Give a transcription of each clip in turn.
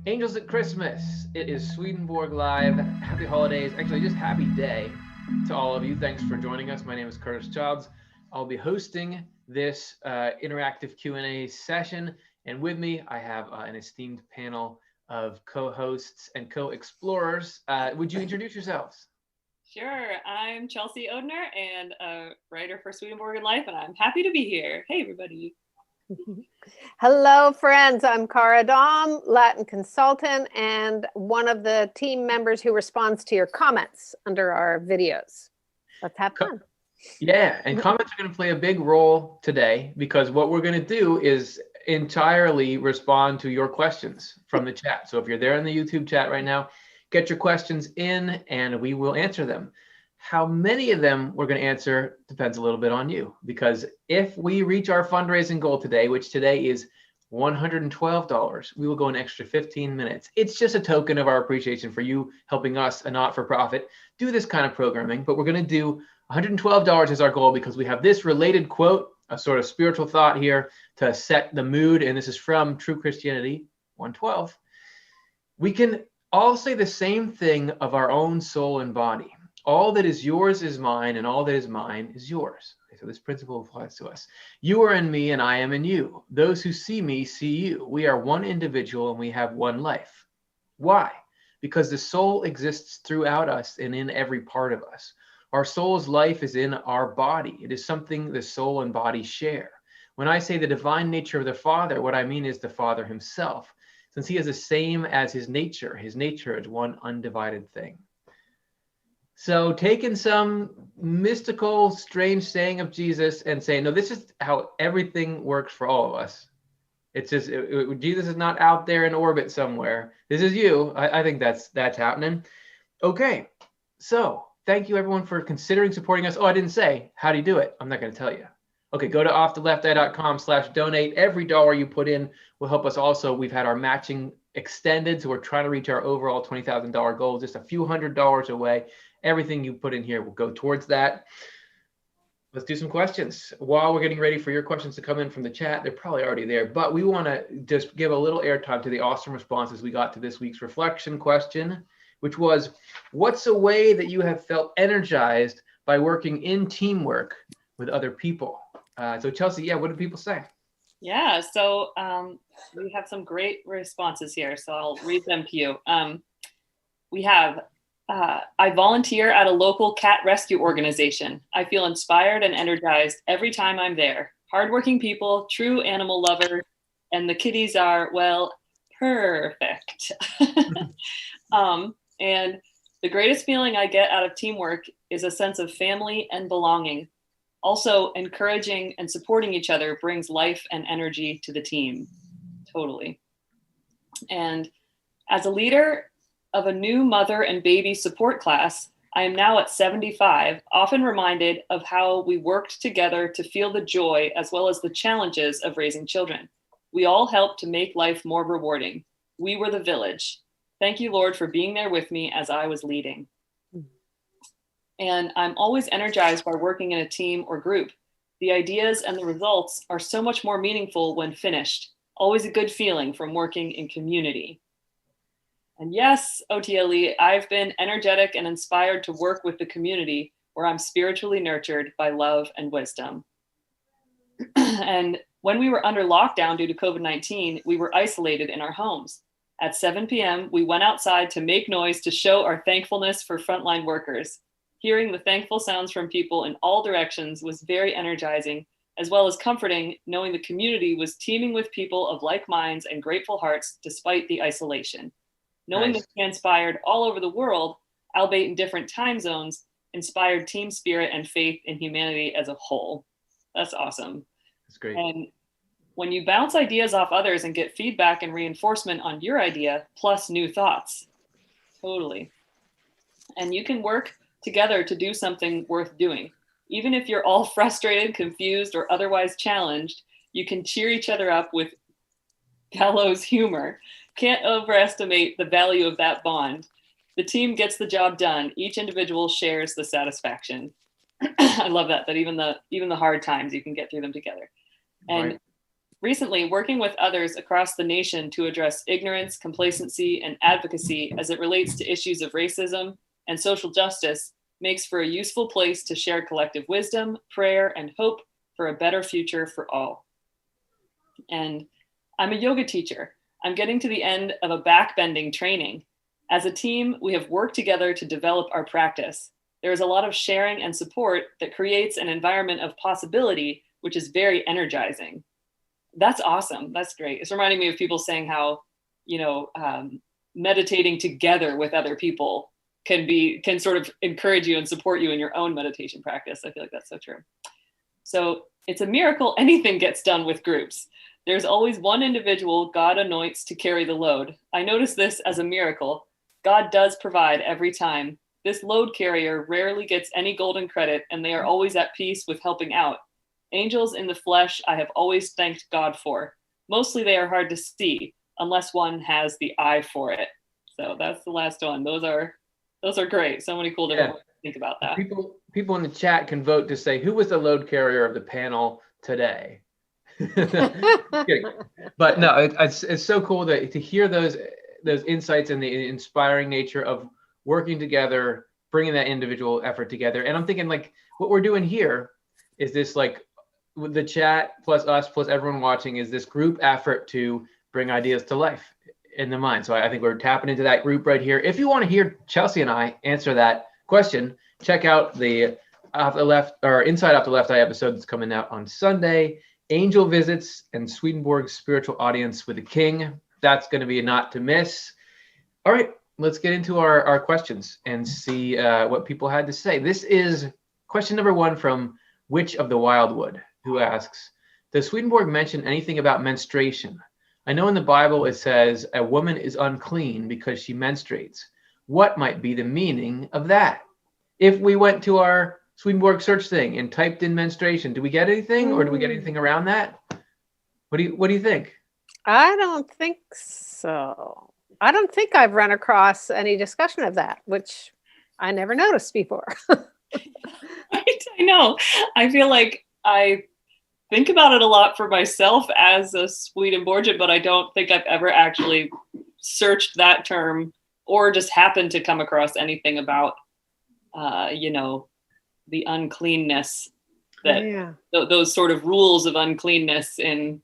Angels at Christmas. It is Swedenborg Live. Happy holidays. Actually, just happy day to all of you. Thanks for joining us. My name is Curtis Childs. I'll be hosting this interactive Q&A session. And with me, I have an esteemed panel of co-hosts and co-explorers. Would you introduce yourselves? Sure. I'm Chelsea Odner and a writer for Swedenborg Life, and I'm happy to be here. Hey, everybody. Hello, friends. I'm Cara Dom, Latin consultant, and one of the team members who responds to your comments under our videos. Let's have fun. Yeah, and comments are going to play a big role today because what we're going to do is entirely respond to your questions from the chat. So if you're there in the YouTube chat right now, get your questions in and we will answer them. How many of them we're going to answer depends a little bit on you, because if we reach our fundraising goal today, which today is $112, we will go an extra 15 minutes. It's just a token of our appreciation for you helping us, a not-for-profit, do this kind of programming. But we're going to do $112 is our goal because we have this related quote, a sort of spiritual thought here to set the mood. And this is from True Christianity 112. We can all say the same thing of our own soul and body. All that is yours is mine, and all that is mine is yours. Okay, so this principle applies to us. You are in me, and I am in you. Those who see me see you. We are one individual, and we have one life. Why? Because the soul exists throughout us and in every part of us. Our soul's life is in our body. It is something the soul and body share. When I say the divine nature of the Father, what I mean is the Father himself, since he is the same as his nature. His nature is one undivided thing. So taking some mystical, strange saying of Jesus and saying, no, this is how everything works for all of us. It's just, Jesus is not out there in orbit somewhere. This is you. I think that's happening. Okay, so thank you everyone for considering supporting us. Oh, I didn't say, how do you do it? I'm not going to tell you. Okay, go to offthelefti.com/donate. Every dollar you put in will help us also. We've had our matching extended, so we're trying to reach our overall $20,000 goal, just a few $100s away. Everything you put in here will go towards that. Let's do some questions. While we're getting ready for your questions to come in from the chat, they're probably already there, but we want to just give a little airtime to the awesome responses we got to this week's reflection question, which was, what's a way that you have felt energized by working in teamwork with other people? So Chelsea, yeah, what do people say? Yeah, so we have some great responses here, so I'll read them to you. We have, I volunteer at a local cat rescue organization. I feel inspired and energized every time I'm there. Hardworking people, true animal lovers, and the kitties are, well, perfect. And the greatest feeling I get out of teamwork is a sense of family and belonging. Also, encouraging and supporting each other brings life and energy to the team. Totally. And as a leader of a new mother and baby support class, I am now at 75, often reminded of how we worked together to feel the joy as well as the challenges of raising children. We all helped to make life more rewarding. We were the village. Thank you, Lord, for being there with me as I was leading. And I'm always energized by working in a team or group. The ideas and the results are so much more meaningful when finished. Always a good feeling from working in community. And yes, OTLE, I've been energetic and inspired to work with the community where I'm spiritually nurtured by love and wisdom. And when we were under lockdown due to COVID-19, we were isolated in our homes. At 7 p.m., we went outside to make noise to show our thankfulness for frontline workers. Hearing the thankful sounds from people in all directions was very energizing, as well as comforting, knowing the community was teeming with people of like minds and grateful hearts despite the isolation. Knowing this transpired all over the world, albeit in different time zones, inspired team spirit and faith in humanity as a whole. That's awesome. That's great. And when you bounce ideas off others and get feedback and reinforcement on your idea, plus new thoughts, totally. And you can work together to do something worth doing. Even if you're all frustrated, confused, or otherwise challenged, you can cheer each other up with gallows humor. Can't overestimate the value of that bond. The team gets the job done. Each individual shares the satisfaction. I love that even the hard times, you can get through them together. And Right. Recently, working with others across the nation to address ignorance, complacency, and advocacy as it relates to issues of racism and social justice makes for a useful place to share collective wisdom, prayer, and hope for a better future for all. And I'm a yoga teacher. I'm getting to the end of a backbending training. As a team, we have worked together to develop our practice. There is a lot of sharing and support that creates an environment of possibility, which is very energizing. That's awesome. That's great. It's reminding me of people saying how, meditating together with other people can sort of encourage you and support you in your own meditation practice. I feel like that's so true. So it's a miracle anything gets done with groups. There's always one individual God anoints to carry the load. I notice this as a miracle. God does provide every time. This load carrier rarely gets any golden credit, and they are always at peace with helping out. Angels in the flesh, I have always thanked God for. Mostly they are hard to see, unless one has the eye for it. So that's the last one. Those are great. So many cool different ways to think about that. People in the chat can vote to say who was the load carrier of the panel today. But no, it's so cool to hear those insights and the inspiring nature of working together, bringing that individual effort together. And I'm thinking like what we're doing here is this like with the chat plus us plus everyone watching is this group effort to bring ideas to life in the mind. So I think we're tapping into that group right here. If you want to hear Chelsea and I answer that question, check out the Off the Left or Inside Off the Left Eye episode that's coming out on Sunday. Angel Visits and Swedenborg's Spiritual Audience with the King. That's going to be a not to miss. All right, let's get into our questions and see what people had to say. This is question number 1 from Witch of the Wildwood, who asks, does Swedenborg mention anything about menstruation? I know in the Bible it says a woman is unclean because she menstruates. What might be the meaning of that? If we went to our Swedenborg search thing and typed in menstruation, do we get anything or do we get anything around that? What do you think? I don't think so. I don't think I've run across any discussion of that, which I never noticed before. Right? I know. I feel like I think about it a lot for myself as a Swedenborgian, but I don't think I've ever actually searched that term or just happened to come across anything about, the uncleanness that those sort of rules of uncleanness in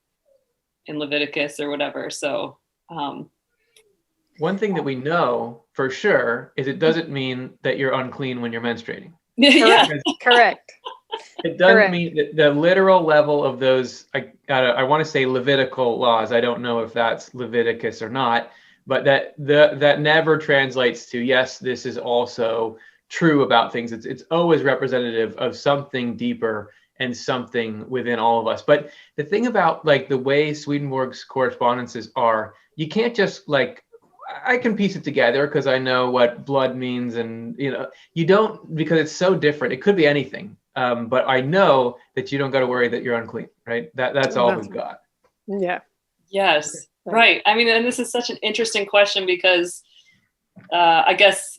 Leviticus or whatever. So one thing that we know for sure is it doesn't mean that you're unclean when you're menstruating. Yeah, correct. It doesn't mean that the literal level of those, I want to say Levitical laws. I don't know if that's Leviticus or not, but that never translates to, yes, this is also true about things. It's always representative of something deeper and something within all of us. But the thing about like the way Swedenborg's correspondences are, you can't just like, I can piece it together because I know what blood means, and you don't, because it's so different. It could be anything, but I know that you don't got to worry that you're unclean, right? That's all we've got. Yeah. Yes. Right. I mean, and this is such an interesting question because I guess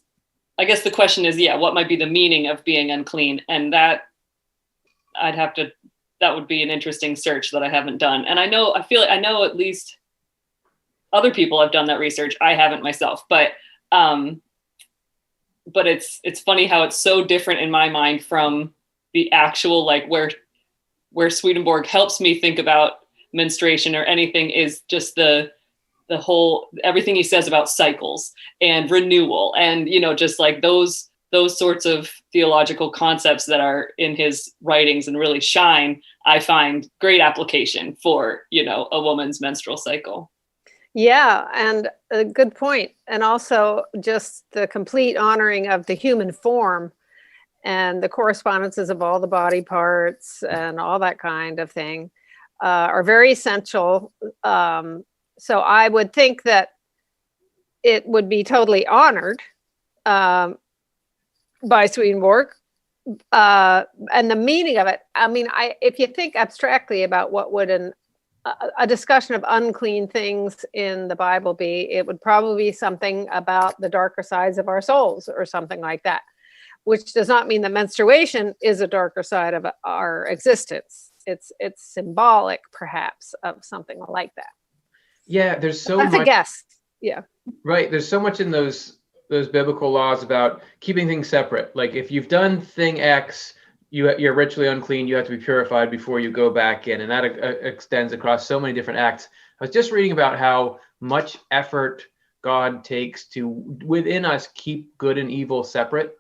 the question is, what might be the meaning of being unclean? And that would be an interesting search that I haven't done. And I know at least other people have done that research. I haven't myself, but it's funny how it's so different in my mind from the actual, like where Swedenborg helps me think about menstruation or anything is just the whole, everything he says about cycles and renewal and, just like those sorts of theological concepts that are in his writings and really shine, I find great application for, a woman's menstrual cycle. Yeah, and a good point. And also just the complete honoring of the human form and the correspondences of all the body parts and all that kind of thing are very essential. So I would think that it would be totally honored by Swedenborg. And the meaning of it, I mean, if you think abstractly about what would a discussion of unclean things in the Bible be, it would probably be something about the darker sides of our souls or something like that, which does not mean that menstruation is a darker side of our existence. it's symbolic perhaps of something like that. Yeah, there's so That's much. a guess. Yeah. Right. There's so much in those biblical laws about keeping things separate. Like if you've done thing X, you're ritually unclean. You have to be purified before you go back in, and that extends across so many different acts. I was just reading about how much effort God takes to within us keep good and evil separate.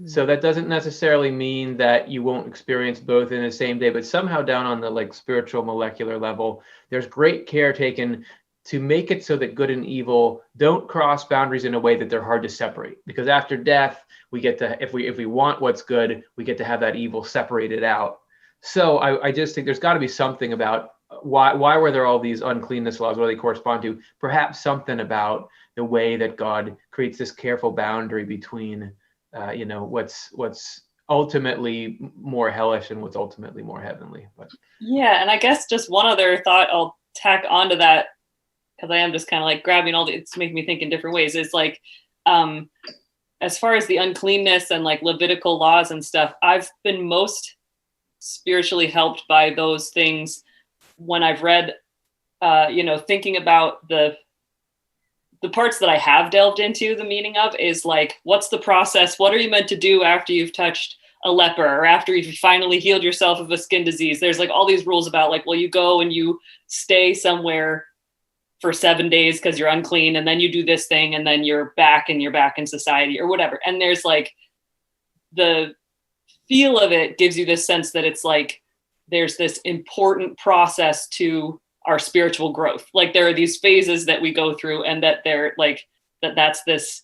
So that doesn't necessarily mean that you won't experience both in the same day, but somehow down on the like spiritual molecular level, there's great care taken to make it so that good and evil don't cross boundaries in a way that they're hard to separate. Because after death, we get to, if we want what's good, we get to have that evil separated out. So I just think there's got to be something about why were there all these uncleanness laws? What do they correspond to? Perhaps something about the way that God creates this careful boundary between, what's ultimately more hellish and what's ultimately more heavenly. But yeah, and I guess just one other thought I'll tack onto that, because I am just kind of like grabbing it's making me think in different ways. Is like, as far as the uncleanness and like Levitical laws and stuff, I've been most spiritually helped by those things when I've read, thinking about the parts that I have delved into the meaning of is like, what's the process? What are you meant to do after you've touched a leper or after you've finally healed yourself of a skin disease? There's like all these rules about like, well, you go and you stay somewhere for 7 days because you're unclean, and then you do this thing, and then you're back in society or whatever. And there's like the feel of it gives you this sense that it's like there's this important process to our spiritual growth. Like there are these phases that we go through, and that they're like that's this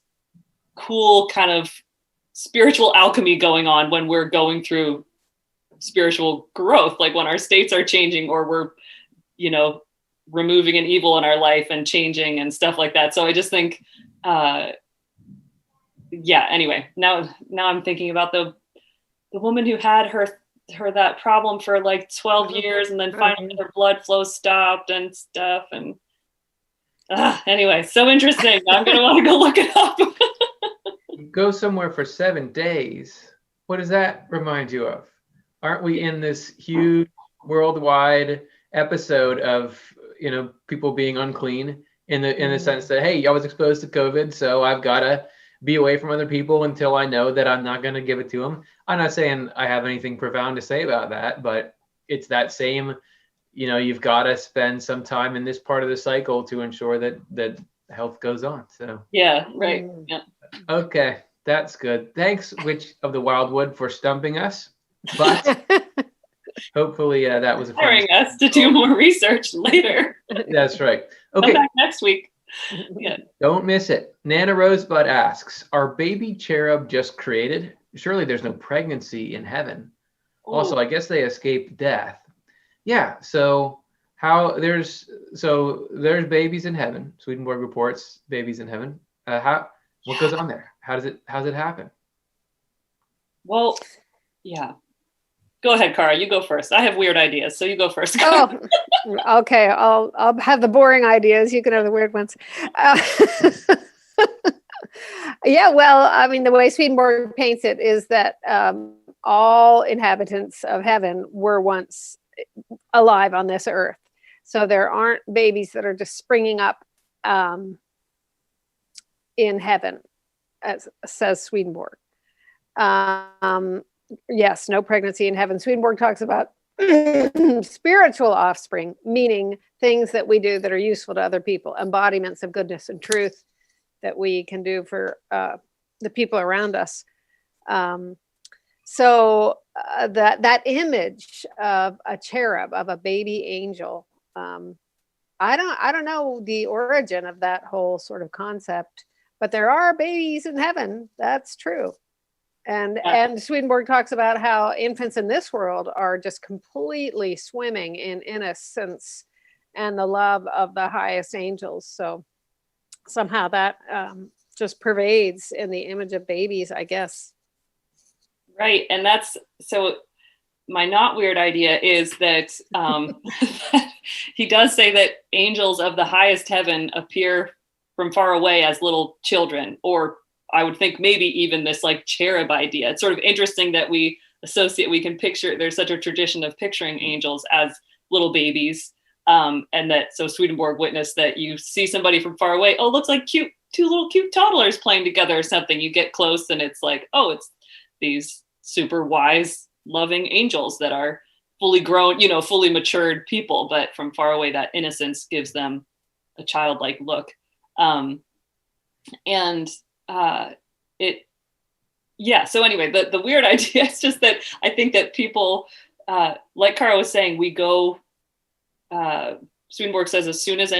cool kind of spiritual alchemy going on when we're going through spiritual growth, like when our states are changing or we're removing an evil in our life and changing and stuff like that. So I just think anyway, now I'm thinking about the woman who had her that problem for like 12 years, and then finally her blood flow stopped and stuff. And anyway, so interesting. I'm going to want to go look it up. Go somewhere for 7 days. What does that remind you of? Aren't we in this huge worldwide episode of, people being unclean in the sense that, hey, I was exposed to COVID, so I've got to be away from other people until I know that I'm not going to give it to them. I'm not saying I have anything profound to say about that, but it's that same, you've got to spend some time in this part of the cycle to ensure that health goes on. So yeah, right. Yeah. Okay, that's good. Thanks, Witch of the Wildwood, for stumping us. But hopefully that was inspiring us to do more research later. That's right. Okay. Come back next week. Yeah. Don't miss it. Nana Rosebud asks, are baby cherub just created? Surely there's no pregnancy in heaven. Ooh. Also, I guess they escaped death. Yeah. So there's babies in heaven. Swedenborg reports babies in heaven. What goes on there? How's it happen? Well, yeah. Go ahead, Cara. You go first. I have weird ideas, so you go first. Oh, okay. I'll have the boring ideas. You can have the weird ones. Yeah. Well, I mean, the way Swedenborg paints it is that all inhabitants of heaven were once alive on this earth. So there aren't babies that are just springing up in heaven, as says Swedenborg. Yes, no pregnancy in heaven. Swedenborg talks about spiritual offspring, meaning things that we do that are useful to other people, embodiments of goodness and truth that we can do for the people around us. So that image of a cherub, of a baby angel, I don't know the origin of that whole sort of concept, but there are babies in heaven. That's true. And Swedenborg talks about how infants in this world are just completely swimming in innocence and the love of the highest angels. So somehow that just pervades in the image of babies, I guess. Right. And that's, so my not weird idea is that he does say that angels of the highest heaven appear from far away as little children, or I would think maybe even this like cherub idea. It's sort of interesting that we we can picture, there's such a tradition of picturing angels as little babies. And that, so Swedenborg witnessed that you see somebody from far away, oh, looks like two little cute toddlers playing together or something. You get close and it's like, oh, it's these super wise, loving angels that are fully grown, fully matured people. But from far away, that innocence gives them a childlike look. So anyway, the weird idea is just that I think that people, like Cara was saying, we go, Swedenborg says, as soon as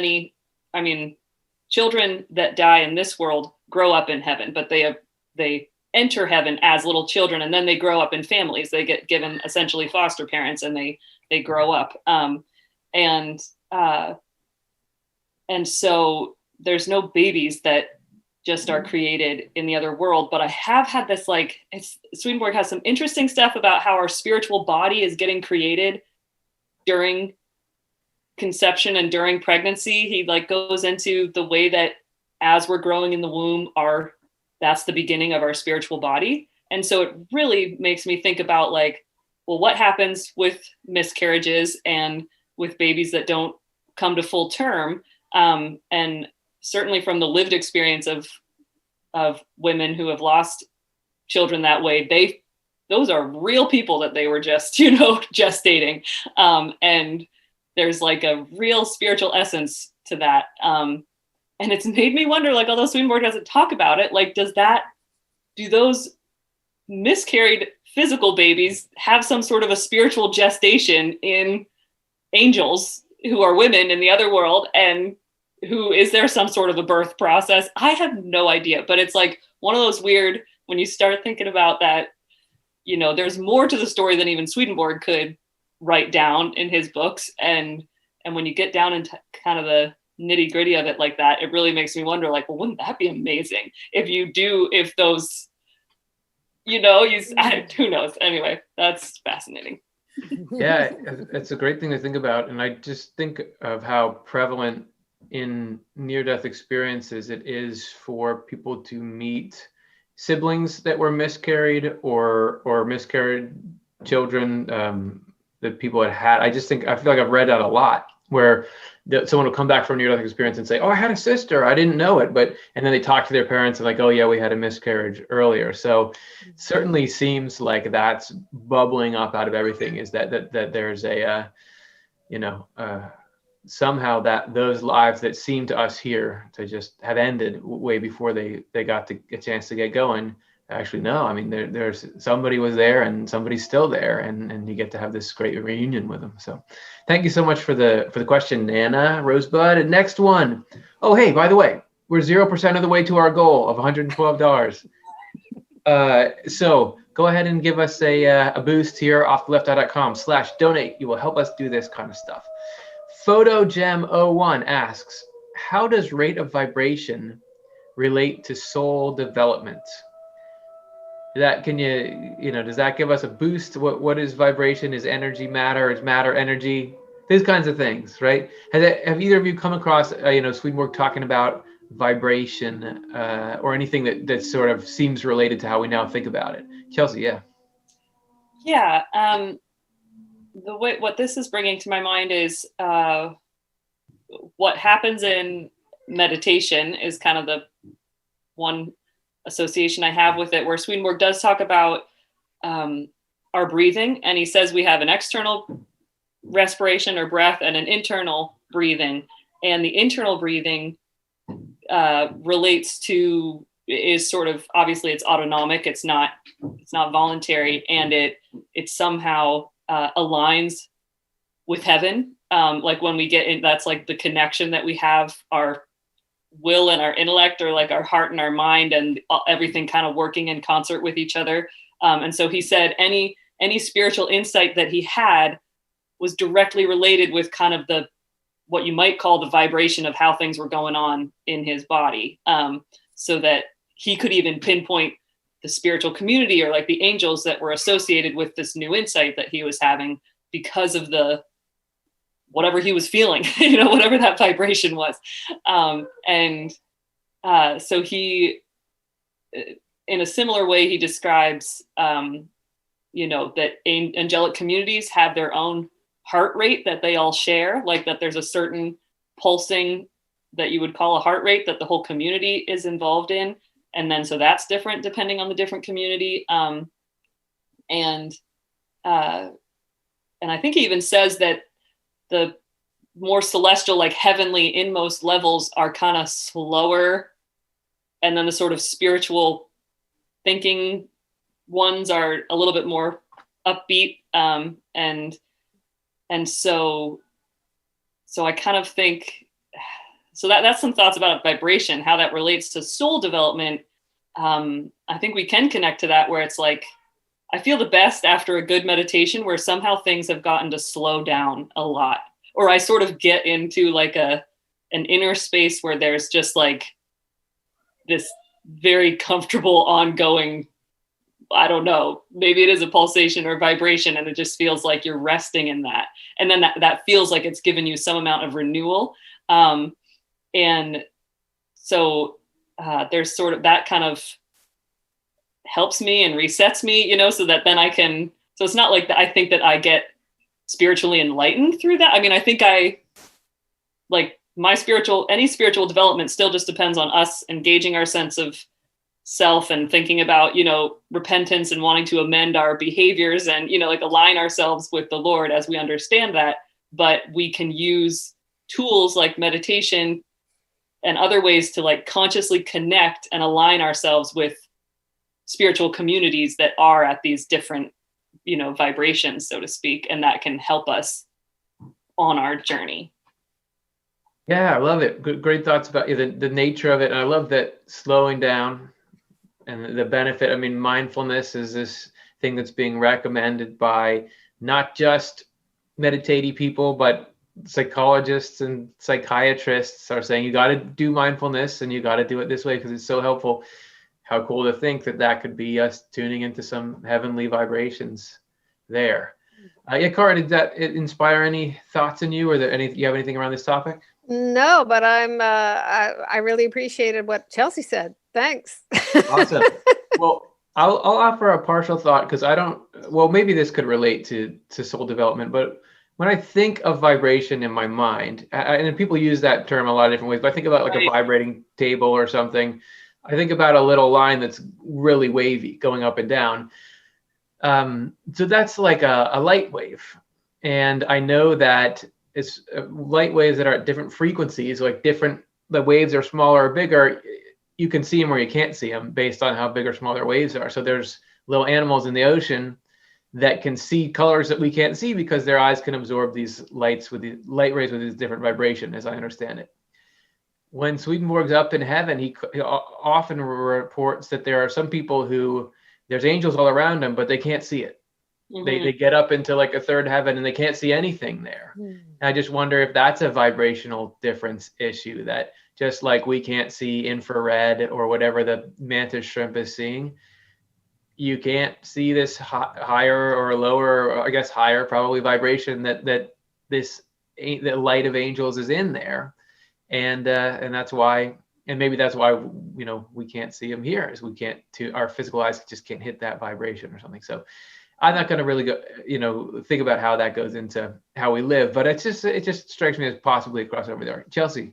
children that die in this world grow up in heaven, but they enter heaven as little children, and then they grow up in families. They get given essentially foster parents, and they grow up. And so there's no babies that just are created in the other world. But I have had this, Swedenborg has some interesting stuff about how our spiritual body is getting created during conception and during pregnancy. He goes into the way that as we're growing in the womb, that's the beginning of our spiritual body. And so it really makes me think about what happens with miscarriages and with babies that don't come to full term. And certainly from the lived experience of women who have lost children that way, those are real people that they were just, gestating. And there's a real spiritual essence to that. And it's made me wonder, although Swedenborg doesn't talk about it, do those miscarried physical babies have some sort of a spiritual gestation in angels who are women in the other world? And is there some sort of a birth process? I have no idea, but it's one of those weird, when you start thinking about that, there's more to the story than even Swedenborg could write down in his books. And when you get down into kind of the nitty gritty of it like that, it really makes me wonder, well, wouldn't that be amazing if those, who knows? Anyway, that's fascinating. Yeah, it's a great thing to think about. And I just think of how prevalent in near-death experiences it is for people to meet siblings that were miscarried or miscarried children that people had. I feel like I've read that a lot, where someone will come back from a near-death experience and say, oh, I had a sister, I didn't know it, and then they talk to their parents and oh yeah, we had a miscarriage earlier. So it certainly seems like that's bubbling up out of everything, is that there's somehow that those lives that seem to us here to just have ended way before they got a chance to get going, actually no, there's somebody was there and somebody's still there, and you get to have this great reunion with them. So thank you so much for the question, Nana Rosebud. And next one, oh hey, by the way, we're 0% of the way to our goal of $112. So go ahead and give us a boost here off theleft.com/donate. You will help us do this kind of stuff. PhotoGem01 asks, how does rate of vibration relate to soul development? Does that give us a boost? What is vibration? Is energy matter? Is matter energy? These kinds of things, right? Have either of you come across, Swedenborg talking about vibration or anything that sort of seems related to how we now think about it? Chelsea, yeah. Yeah. What this is bringing to my mind is what happens in meditation is kind of the one association I have with it, where Swedenborg does talk about our breathing, and he says we have an external respiration or breath and an internal breathing, and the internal breathing is sort of, obviously it's autonomic, it's not voluntary, and it somehow aligns with heaven. When we get in, that's the connection that we have, our will and our intellect, or our heart and our mind, and everything kind of working in concert with each other. And so he said any spiritual insight that he had was directly related with kind of what you might call the vibration of how things were going on in his body. So that he could even pinpoint the spiritual community or the angels that were associated with this new insight that he was having because of whatever he was feeling, whatever that vibration was. So he, in a similar way, he describes that angelic communities have their own heart rate that they all share, like that there's a certain pulsing that you would call a heart rate that the whole community is involved in. And then, so that's different depending on the different community. And I think he even says that the more celestial, like heavenly inmost levels are kind of slower. And then the sort of spiritual thinking ones are a little bit more upbeat. And so I kind of think, so that's some thoughts about vibration, how that relates to soul development. I think we can connect to that, where it's like, I feel the best after a good meditation where somehow things have gotten to slow down a lot, or I sort of get into like an inner space where there's just like this very comfortable ongoing, I don't know, maybe it is a pulsation or vibration, and it just feels like you're resting in that. And then that feels like it's given you some amount of renewal. And so there's sort of that kind of helps me and resets me, so that then I can, so it's not like that I think that I get spiritually enlightened through that. I mean, I think any spiritual development still just depends on us engaging our sense of self and thinking about, repentance and wanting to amend our behaviors and, like align ourselves with the Lord as we understand that. But we can use tools like meditation and other ways to like consciously connect and align ourselves with spiritual communities that are at these different, vibrations, so to speak, and that can help us on our journey. Yeah, I love it. Great thoughts about the nature of it. And I love that slowing down and the benefit. I mean, mindfulness is this thing that's being recommended by not just meditative people, but psychologists and psychiatrists are saying you got to do mindfulness and you got to do it this way because it's so helpful. How cool to think that could be us tuning into some heavenly vibrations there. Yeah, Cara, did that inspire any thoughts in you, or you have anything around this topic? No, but I really appreciated what Chelsea said. Thanks. Awesome. Well, I'll offer a partial thought because maybe this could relate to soul development, but when I think of vibration in my mind, and people use that term a lot of different ways, but I think about like a vibrating table or something. I think about a little line that's really wavy going up and down. So that's like a light wave. And I know that it's light waves that are at different frequencies, like the waves are smaller or bigger. You can see them or you can't see them based on how big or small their waves are. So there's little animals in the ocean that can see colors that we can't see because their eyes can absorb these light rays with these different vibration, as I understand it. When Swedenborg's up in heaven, he often reports that there are some people who there's angels all around them, but they can't see it. Mm-hmm. They get up into like a third heaven and they can't see anything there. Mm-hmm. I just wonder if that's a vibrational difference issue, that just like we can't see infrared or whatever the mantis shrimp is seeing, you can't see this higher or lower, or I guess higher probably vibration that the light of angels is in there. And that's why, and maybe that's why, we can't see them here, is our physical eyes just can't hit that vibration or something. So I'm not going to really go, think about how that goes into how we live, but it just strikes me as possibly a crossover there. Chelsea.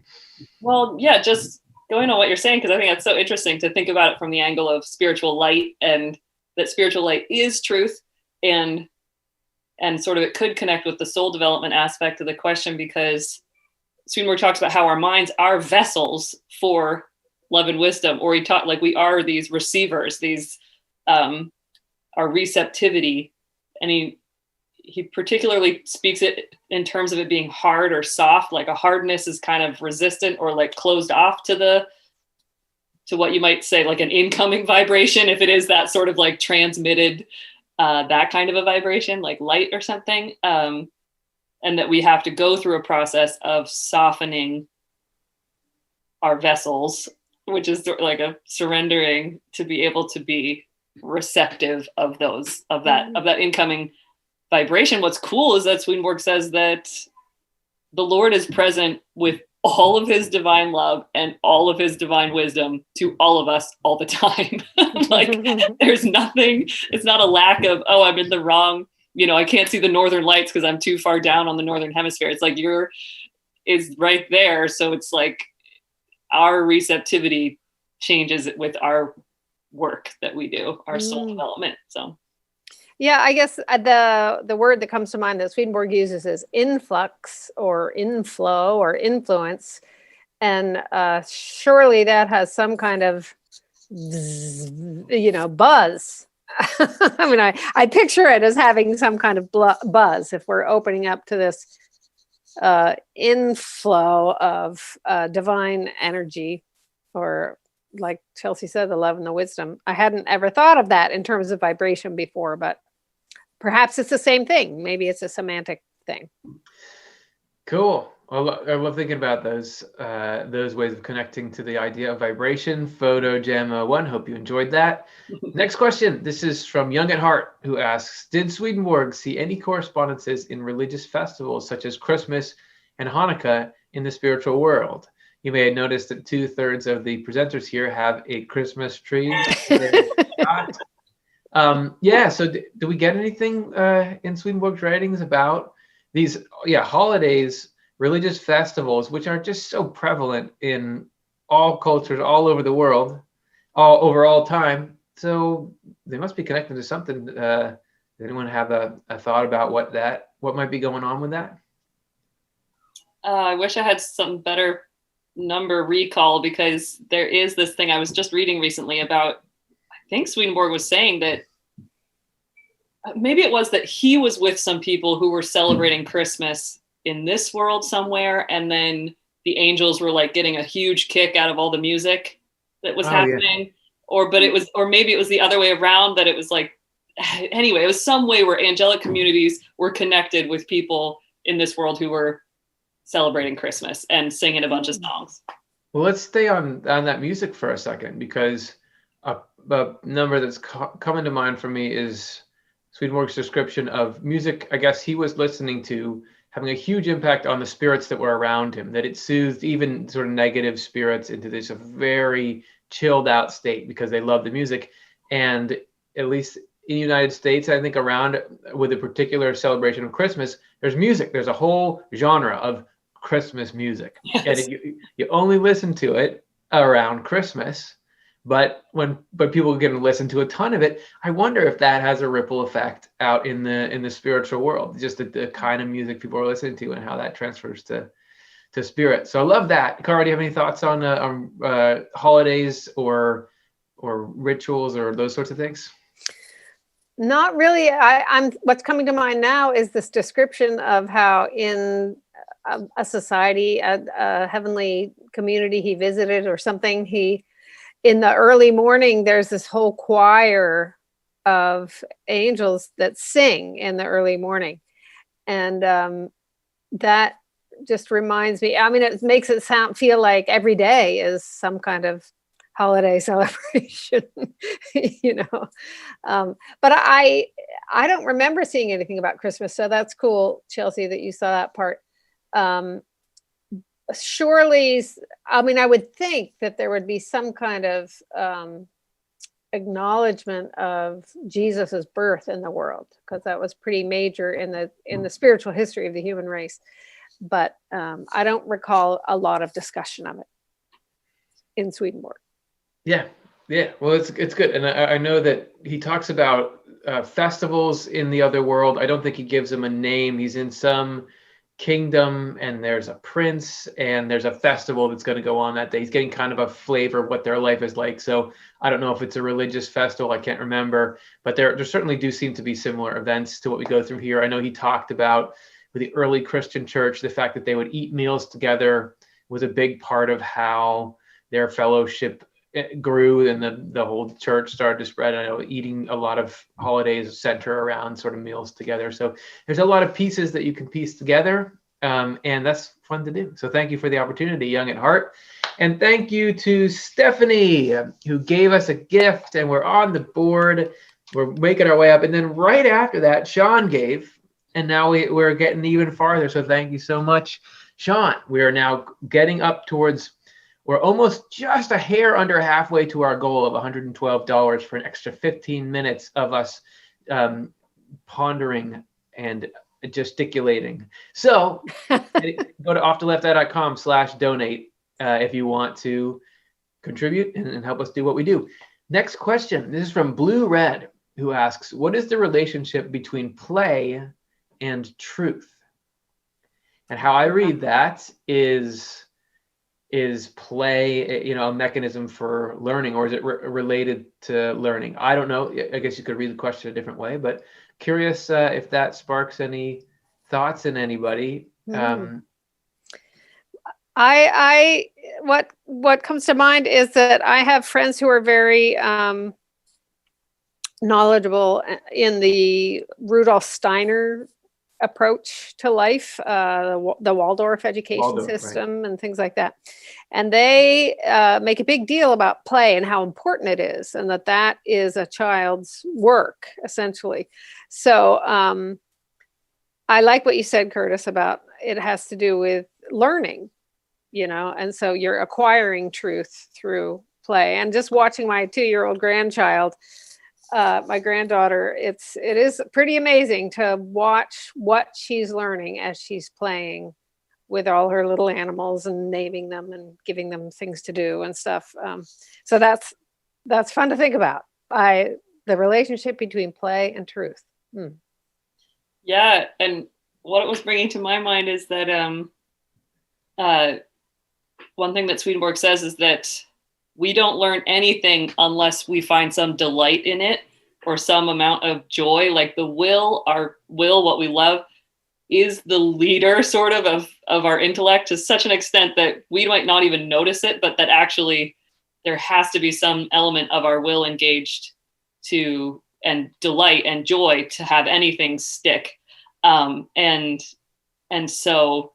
Well, yeah, just going on what you're saying, because I think that's so interesting to think about it from the angle of spiritual light, and that spiritual light is truth, and sort of it could connect with the soul development aspect of the question, because Swedenborg talks about how our minds are vessels for love and wisdom, or we are these receivers, these our receptivity. And he particularly speaks it in terms of it being hard or soft, like a hardness is kind of resistant or like closed off to what you might say like an incoming vibration, if it is that sort of like transmitted, that kind of a vibration, like light or something. And that we have to go through a process of softening our vessels, which is like a surrendering to be able to be receptive of that incoming vibration. What's cool is that Swedenborg says that the Lord is present with all of his divine love and all of his divine wisdom to all of us all the time. Like there's nothing, it's not a lack of, oh, I'm in the wrong, I can't see the northern lights because I'm too far down on the northern hemisphere. It's like is right there. So it's like our receptivity changes with our work that we do, our soul development. So yeah, I guess the word that comes to mind that Swedenborg uses is influx or inflow or influence. And surely that has some kind of, buzz. I mean, I picture it as having some kind of buzz if we're opening up to this inflow of divine energy, or like Chelsea said, the love and the wisdom. I hadn't ever thought of that in terms of vibration before, but perhaps it's the same thing. Maybe it's a semantic thing. Cool. I love thinking about those ways of connecting to the idea of vibration. Photo Gem 1. Hope you enjoyed that. Next question. This is from Young at Heart, who asks, did Swedenborg see any correspondences in religious festivals such as Christmas and Hanukkah in the spiritual world? You may have noticed that 2/3 of the presenters here have a Christmas tree. Yeah. So do we get anything in Swedenborg's writings about these holidays, religious festivals, which are just so prevalent in all cultures all over the world, all over all time? So they must be connected to something. Does anyone have a thought about what might be going on with that? I wish I had some better number recall, because there is this thing I was just reading recently about, I think Swedenborg was saying that maybe it was that he was with some people who were celebrating Christmas in this world somewhere, and then the angels were like getting a huge kick out of all the music that was happening. Yeah. Or maybe it was the other way around, that it was like, anyway, it was some way where angelic communities were connected with people in this world who were celebrating Christmas and singing a bunch of songs. Well, let's stay on that music for a second, because a number that's coming to mind for me is Swedenborg's description of music, I guess he was listening to, having a huge impact on the spirits that were around him, that it soothed even sort of negative spirits into this very chilled out state because they love the music. And at least in the United States, I think around with a particular celebration of Christmas, there's music. There's a whole genre of Christmas music. Yes. And you only listen to it around Christmas, but people are going to listen to a ton of it. I wonder if that has a ripple effect out in the spiritual world, just the kind of music people are listening to and how that transfers to spirit. So I love that. Cara, do you have any thoughts on holidays or rituals or those sorts of things? Not really. I'm what's coming to mind now is this description of how in a society, a heavenly community he visited or something, in the early morning, there's this whole choir of angels that sing in the early morning. And that just reminds me, I mean, it makes it feel like every day is some kind of holiday celebration, but I don't remember seeing anything about Christmas. So that's cool, Chelsea, that you saw that part. Surely, I mean, I would think that there would be some kind of acknowledgement of Jesus's birth in the world, because that was pretty major in the spiritual history of the human race. But I don't recall a lot of discussion of it in Swedenborg. Yeah. Well, it's good, and I know that he talks about festivals in the other world. I don't think he gives them a name. He's in some kingdom and there's a prince and there's a festival that's going to go on that day. He's getting kind of a flavor of what their life is like. So I don't know if it's a religious festival, I can't remember, but there certainly do seem to be similar events to what we go through here. I know he talked about with the early Christian church, the fact that they would eat meals together was a big part of how their fellowship grew, and the whole church started to spread. I know eating a lot of holidays center around sort of meals together. So there's a lot of pieces that you can piece together, and that's fun to do. So thank you for the opportunity, Young at Heart. And thank you to Stephanie, who gave us a gift, and we're on the board. We're making our way up. And then right after that, Sean gave, and now we're getting even farther. So thank you so much, Sean, we are now getting up towards, we're almost just a hair under halfway to our goal of $112 for an extra 15 minutes of us pondering and gesticulating. So go to offtoleft.com/donate if you want to contribute and help us do what we do. Next question. This is from Blue Red, who asks, what is the relationship between play and truth? And how I read that is play, a mechanism for learning, or is it related to learning? I don't know. I guess you could read the question a different way, but curious if that sparks any thoughts in anybody. What comes to mind is that I have friends who are very knowledgeable in the Rudolf Steiner approach to life, the Waldorf education system, right, and things like that. And they make a big deal about play and how important it is, and that is a child's work, essentially. So I like what you said, Curtis, about it has to do with learning, and so you're acquiring truth through play. And just watching my 2-year-old grandchild, my granddaughter, it is pretty amazing to watch what she's learning as she's playing with all her little animals and naming them and giving them things to do and stuff. So that's fun to think about. The relationship between play and truth. Yeah, and what it was bringing to my mind is that one thing that Swedenborg says is that we don't learn anything unless we find some delight in it or some amount of joy. Like our will, what we love, is the leader sort of our intellect to such an extent that we might not even notice it, but that actually there has to be some element of our will engaged to, and delight and joy to have anything stick. And so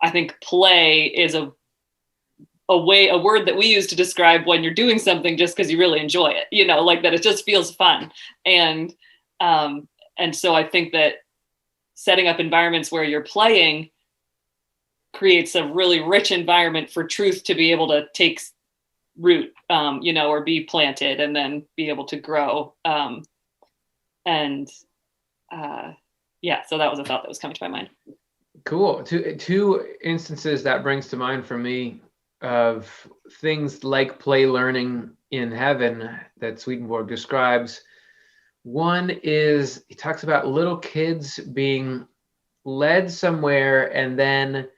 I think play is a word that we use to describe when you're doing something just because you really enjoy it, like that it just feels fun. And so I think that setting up environments where you're playing creates a really rich environment for truth to be able to take root, or be planted and then be able to grow. So that was a thought that was coming to my mind. Cool. Two instances that brings to mind for me of things like play learning in heaven that Swedenborg describes. One is, he talks about little kids being led somewhere and then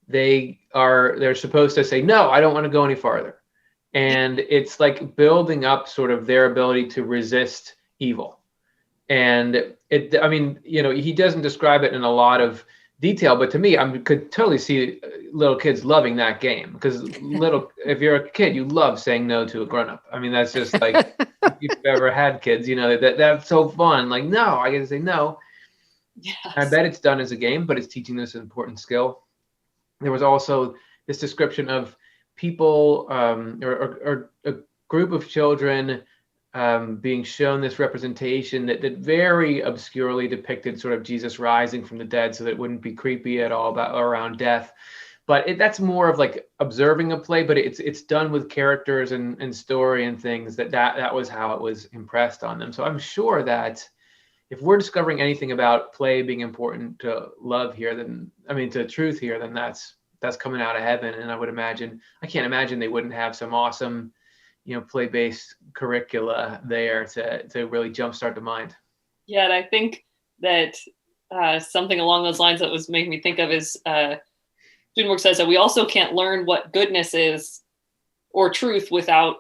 they're supposed to say, no, I don't want to go any farther. And it's like building up sort of their ability to resist evil. And he doesn't describe it in a lot of detail, but to me, I could totally see little kids loving that game, because if you're a kid, you love saying no to a grown-up. I mean, that's just like, if you've ever had kids, that's so fun. Like, no, I get to say no. Yes. I bet it's done as a game, but it's teaching this important skill. There was also this description of people or a group of children being shown this representation that very obscurely depicted sort of Jesus rising from the dead, so that it wouldn't be creepy at all around death. But that's more of like observing a play, but it's done with characters and story and things that was how it was impressed on them. So I'm sure that if we're discovering anything about play being important to love here, to truth here, then that's coming out of heaven. And I can't imagine they wouldn't have some awesome play-based curricula there to really jumpstart the mind. Yeah, and I think that something along those lines that was making me think of is Swedenborg says that we also can't learn what goodness is or truth without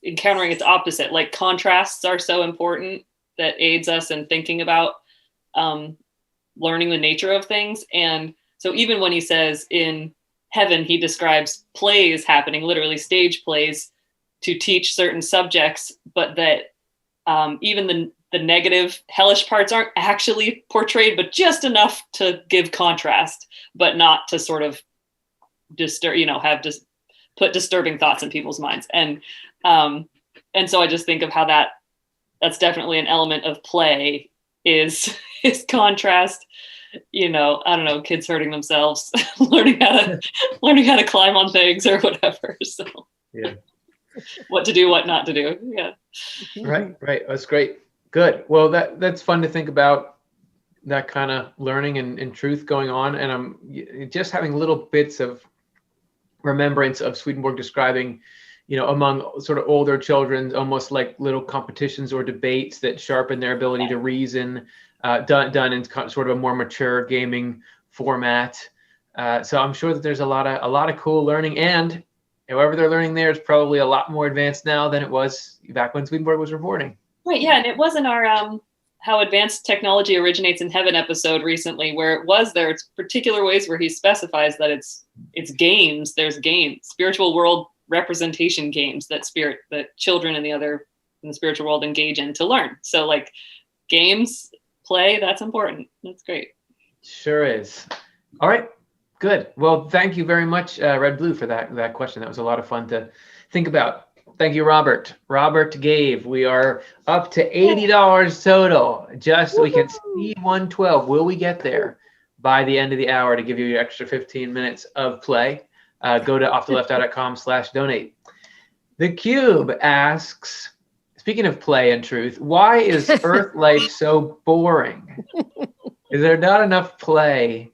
encountering its opposite. Like contrasts are so important, that aids us in thinking about learning the nature of things. And so even when he says in heaven, he describes plays happening, literally stage plays, to teach certain subjects, but that even the negative, hellish parts aren't actually portrayed, but just enough to give contrast, but not to sort of disturb, put disturbing thoughts in people's minds. And so I just think of how that's definitely an element of play is contrast you know, I don't know, kids hurting themselves, learning how to climb on things or whatever. So Yeah. what to do, what not to do. Yeah. Right. That's great. Good. Well, that's fun to think about, that kind of learning and truth going on. And I'm just having little bits of remembrance of Swedenborg describing, among sort of older children, almost like little competitions or debates that sharpen their ability to reason, done in sort of a more mature gaming format. So I'm sure that there's a lot of cool learning, and however they're learning there is probably a lot more advanced now than it was back when Swedenborg was reporting. Right. Yeah. And it wasn't our how advanced technology originates in heaven episode recently, where it's particular ways where he specifies that it's games. There's games, spiritual world representation games that children in the spiritual world engage in to learn. So like games, play, that's important. That's great. Sure is. All right. Good. Well, thank you very much, Red Blue, for that question. That was a lot of fun to think about. Thank you, Robert. Robert gave. We are up to $80 total. Just so we can see 112. Will we get there by the end of the hour to give you your extra 15 minutes of play? Go to offtheleftout.com/donate. The Cube asks, speaking of play and truth, why is Earth life so boring? Is there not enough play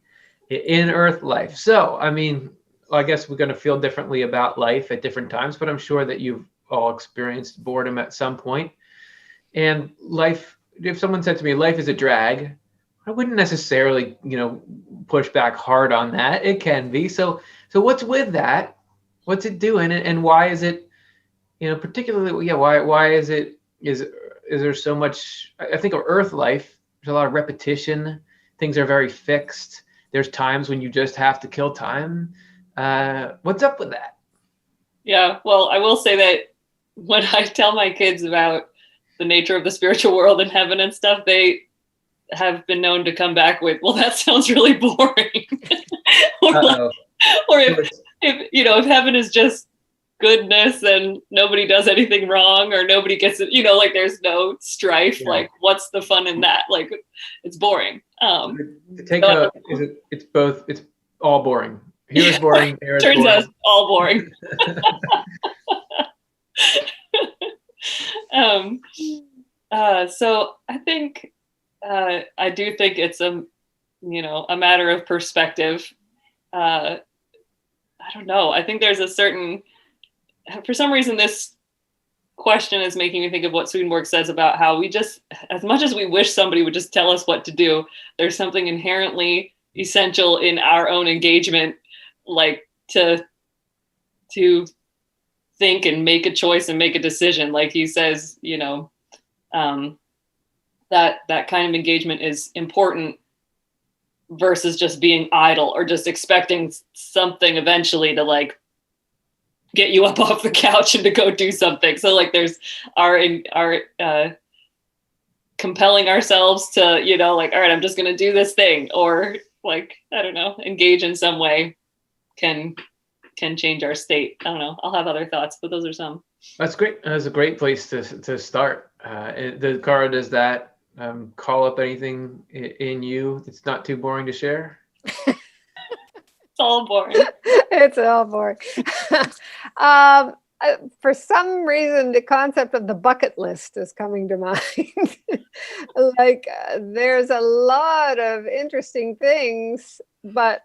in Earth life? So, I mean, I guess we're going to feel differently about life at different times, but I'm sure that you've all experienced boredom at some point. And life, if someone said to me, life is a drag, I wouldn't necessarily, push back hard on that. It can be. So what's with that? What's it doing? And why is it, particularly, why is there so much? I think of Earth life, there's a lot of repetition. Things are very fixed. There's times when you just have to kill time. What's up with that? Yeah, well, I will say that when I tell my kids about the nature of the spiritual world and heaven and stuff, they have been known to come back with, well, that sounds really boring. or if heaven is just goodness and nobody does anything wrong or nobody gets it, like there's no strife, like what's the fun in that? Like it's boring. It's both, it's all boring. Here is boring, there is turns boring. out it's all boring. So I think I do think it's a matter of perspective. I don't know. I think there's a certain, for some reason, this question is making me think of what Swedenborg says about how we just, as much as we wish somebody would just tell us what to do, there's something inherently essential in our own engagement, like to think and make a choice and make a decision. Like he says, that kind of engagement is important versus just being idle or just expecting something eventually to like get you up off the couch and to go do something. So like there's our compelling ourselves to, like, all right, I'm just going to do this thing, or like, I don't know, engage in some way can change our state. I don't know. I'll have other thoughts, but those are some. That's great. That's a great place to start. The card, does that call up anything in you that's not too boring to share? It's all boring. It's all boring. For some reason, the concept of the bucket list is coming to mind. Like there's a lot of interesting things, but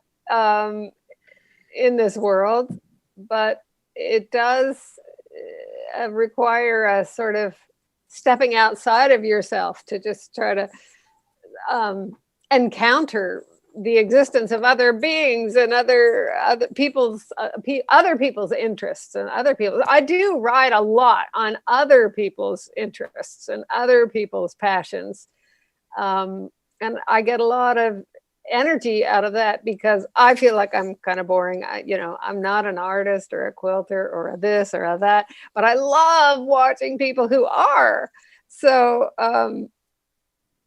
in this world, but it does require a sort of stepping outside of yourself to just try to encounter the existence of other beings and other people's interests and other people. I do write a lot on other people's interests and other people's passions, and I get a lot of energy out of that because I feel like I'm kind of boring. I'm not an artist or a quilter or a this or a that, but I love watching people who are. So,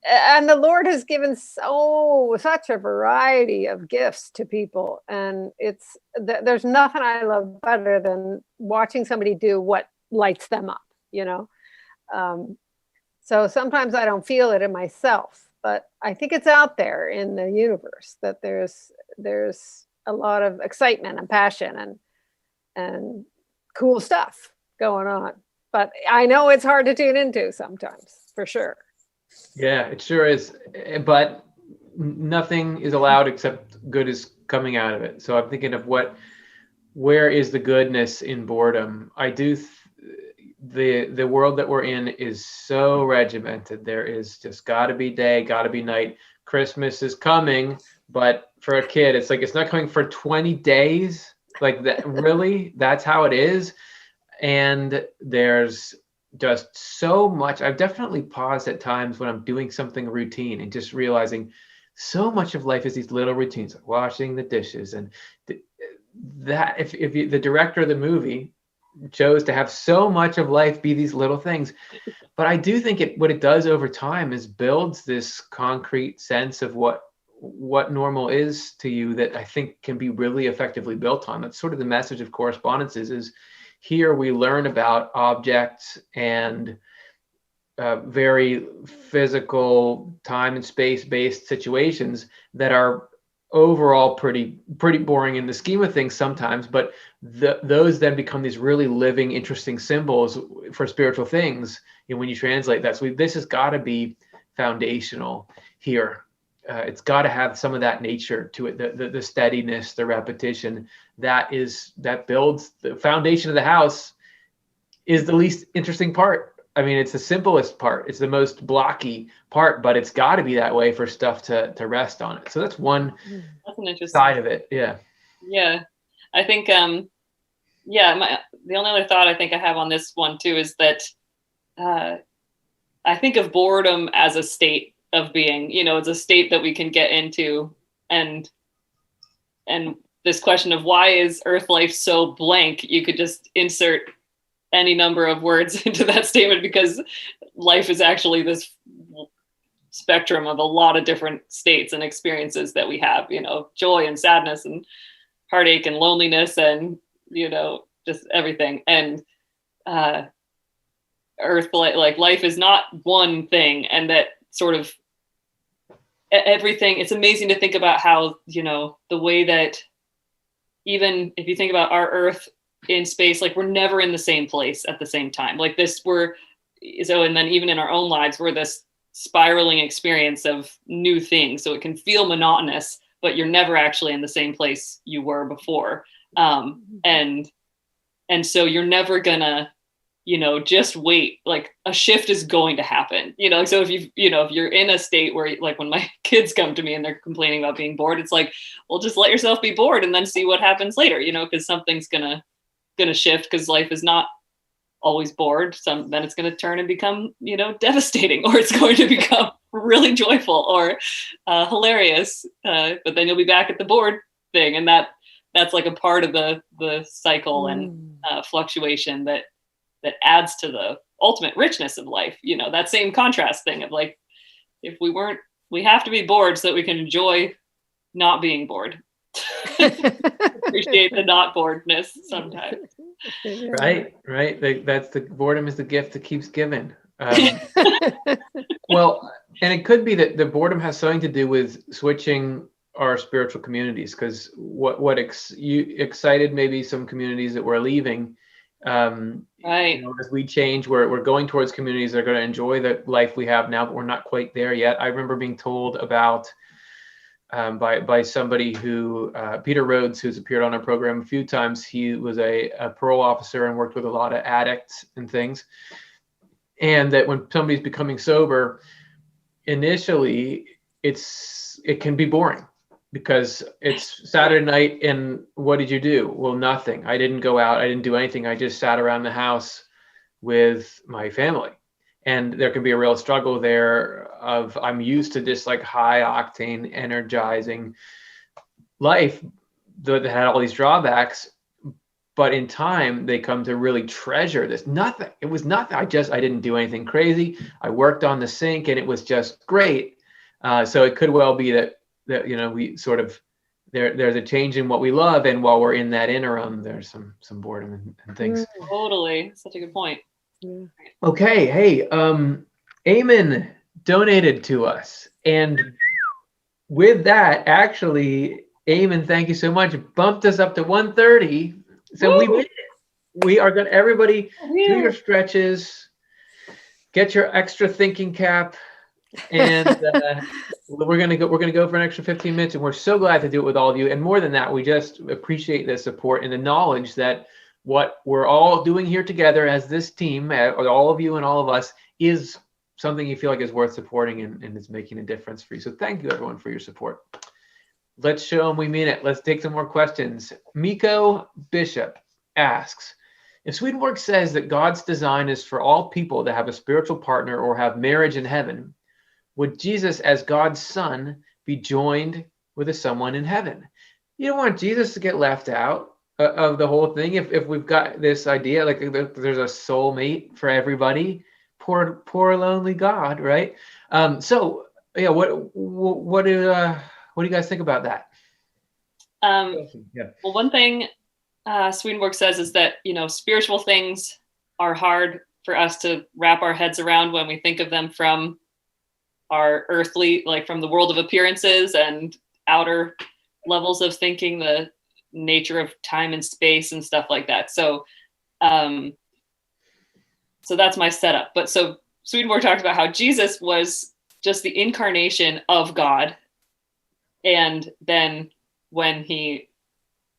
and the Lord has given such a variety of gifts to people, and there's nothing I love better than watching somebody do what lights them up. So sometimes I don't feel it in myself, but I think it's out there in the universe that there's a lot of excitement and passion and cool stuff going on. But I know it's hard to tune into sometimes, for sure. Yeah, it sure is. But nothing is allowed except good is coming out of it. So I'm thinking of where is the goodness in boredom? I do. The world that we're in is so regimented. There is just got to be day, got to be night. Christmas is coming, but for a kid, it's like it's not coming for 20 days. Like that, really? That's how it is. And there's just so much. I've definitely paused at times when I'm doing something routine and just realizing so much of life is these little routines, like washing the dishes, and that if the director of the movie chose to have so much of life be these little things. But I do think what it does over time is builds this concrete sense of what normal is to you that I think can be really effectively built on. That's sort of the message of correspondences is here we learn about objects and very physical time and space based situations that are overall pretty boring in the scheme of things sometimes, but those then become these really living, interesting symbols for spiritual things. And when you translate that, so this has got to be foundational here. It's got to have some of that nature to it, the steadiness, the repetition that builds the foundation of the house is the least interesting part. I mean, it's the simplest part. It's the most blocky part, but it's got to be that way for stuff to rest on it. So that's one That's an interesting side of it. Yeah. Yeah. I think, the only other thought I think I have on this one too is that I think of boredom as a state of being, it's a state that we can get into. And this question of why is Earth life so blank? You could just insert any number of words into that statement because life is actually this spectrum of a lot of different states and experiences that we have, joy and sadness and heartache and loneliness and, just everything. And Earth, like life is not one thing, and that sort of everything. It's amazing to think about how, the way that even if you think about our Earth in space, like we're never in the same place at the same time. Like this, and then even in our own lives, we're this spiraling experience of new things. So it can feel monotonous, but you're never actually in the same place you were before. And so you're never gonna, just wait, like a shift is going to happen, so if you're in a state where, like when my kids come to me and they're complaining about being bored, it's like, well, just let yourself be bored and then see what happens later, because something's gonna shift, because life is not always bored. Then it's going to turn and become, devastating, or it's going to become really joyful or hilarious. But then you'll be back at the bored thing. And that's like a part of the cycle and fluctuation that adds to the ultimate richness of life. That same contrast thing of like, if we have to be bored so that we can enjoy not being bored. Appreciate the not boredness sometimes. Right. That's the boredom is the gift that keeps giving. Well, and it could be that the boredom has something to do with switching our spiritual communities, because what excited maybe some communities that we're leaving. Right. As we change, we're going towards communities that are going to enjoy the life we have now, but we're not quite there yet. I remember being told about by somebody who, Peter Rhodes, who's appeared on our program a few times. He was a parole officer and worked with a lot of addicts and things. And that when somebody's becoming sober, initially it can be boring because it's Saturday night and what did you do? Well, nothing. I didn't go out. I didn't do anything. I just sat around the house with my family. And there can be a real struggle there of I'm used to this like high octane, energizing life that had all these drawbacks. But in time, they come to really treasure this. Nothing. It was nothing. I didn't do anything crazy. I worked on the sink and it was just great. So it could well be that we sort of there's a change in what we love. And while we're in that interim, there's some boredom and things. Totally. Such a good point. Yeah. Okay. Hey, Eamon, donated to us. And with that, actually, Eamon, thank you so much, bumped us up to 130. So we made it. We are going to, everybody, do your stretches, get your extra thinking cap, and we're gonna go for an extra 15 minutes, and we're so glad to do it with all of you. And more than that, we just appreciate the support and the knowledge that what we're all doing here together as this team, all of you and all of us, is something you feel like is worth supporting and is making a difference for you. So thank you, everyone, for your support. Let's show them we mean it. Let's take some more questions. Miko Bishop asks, if Swedenborg says that God's design is for all people to have a spiritual partner or have marriage in heaven, would Jesus as God's son be joined with a someone in heaven? You don't want Jesus to get left out of the whole thing. If we've got this idea, like there's a soulmate for everybody, poor lonely God, right? So yeah, what do you guys think about that? Well, one thing Swedenborg says is that, spiritual things are hard for us to wrap our heads around when we think of them from our earthly, like from the world of appearances and outer levels of thinking, the nature of time and space and stuff like that. So that's my setup. But so Swedenborg talks about how Jesus was just the incarnation of God. And then when he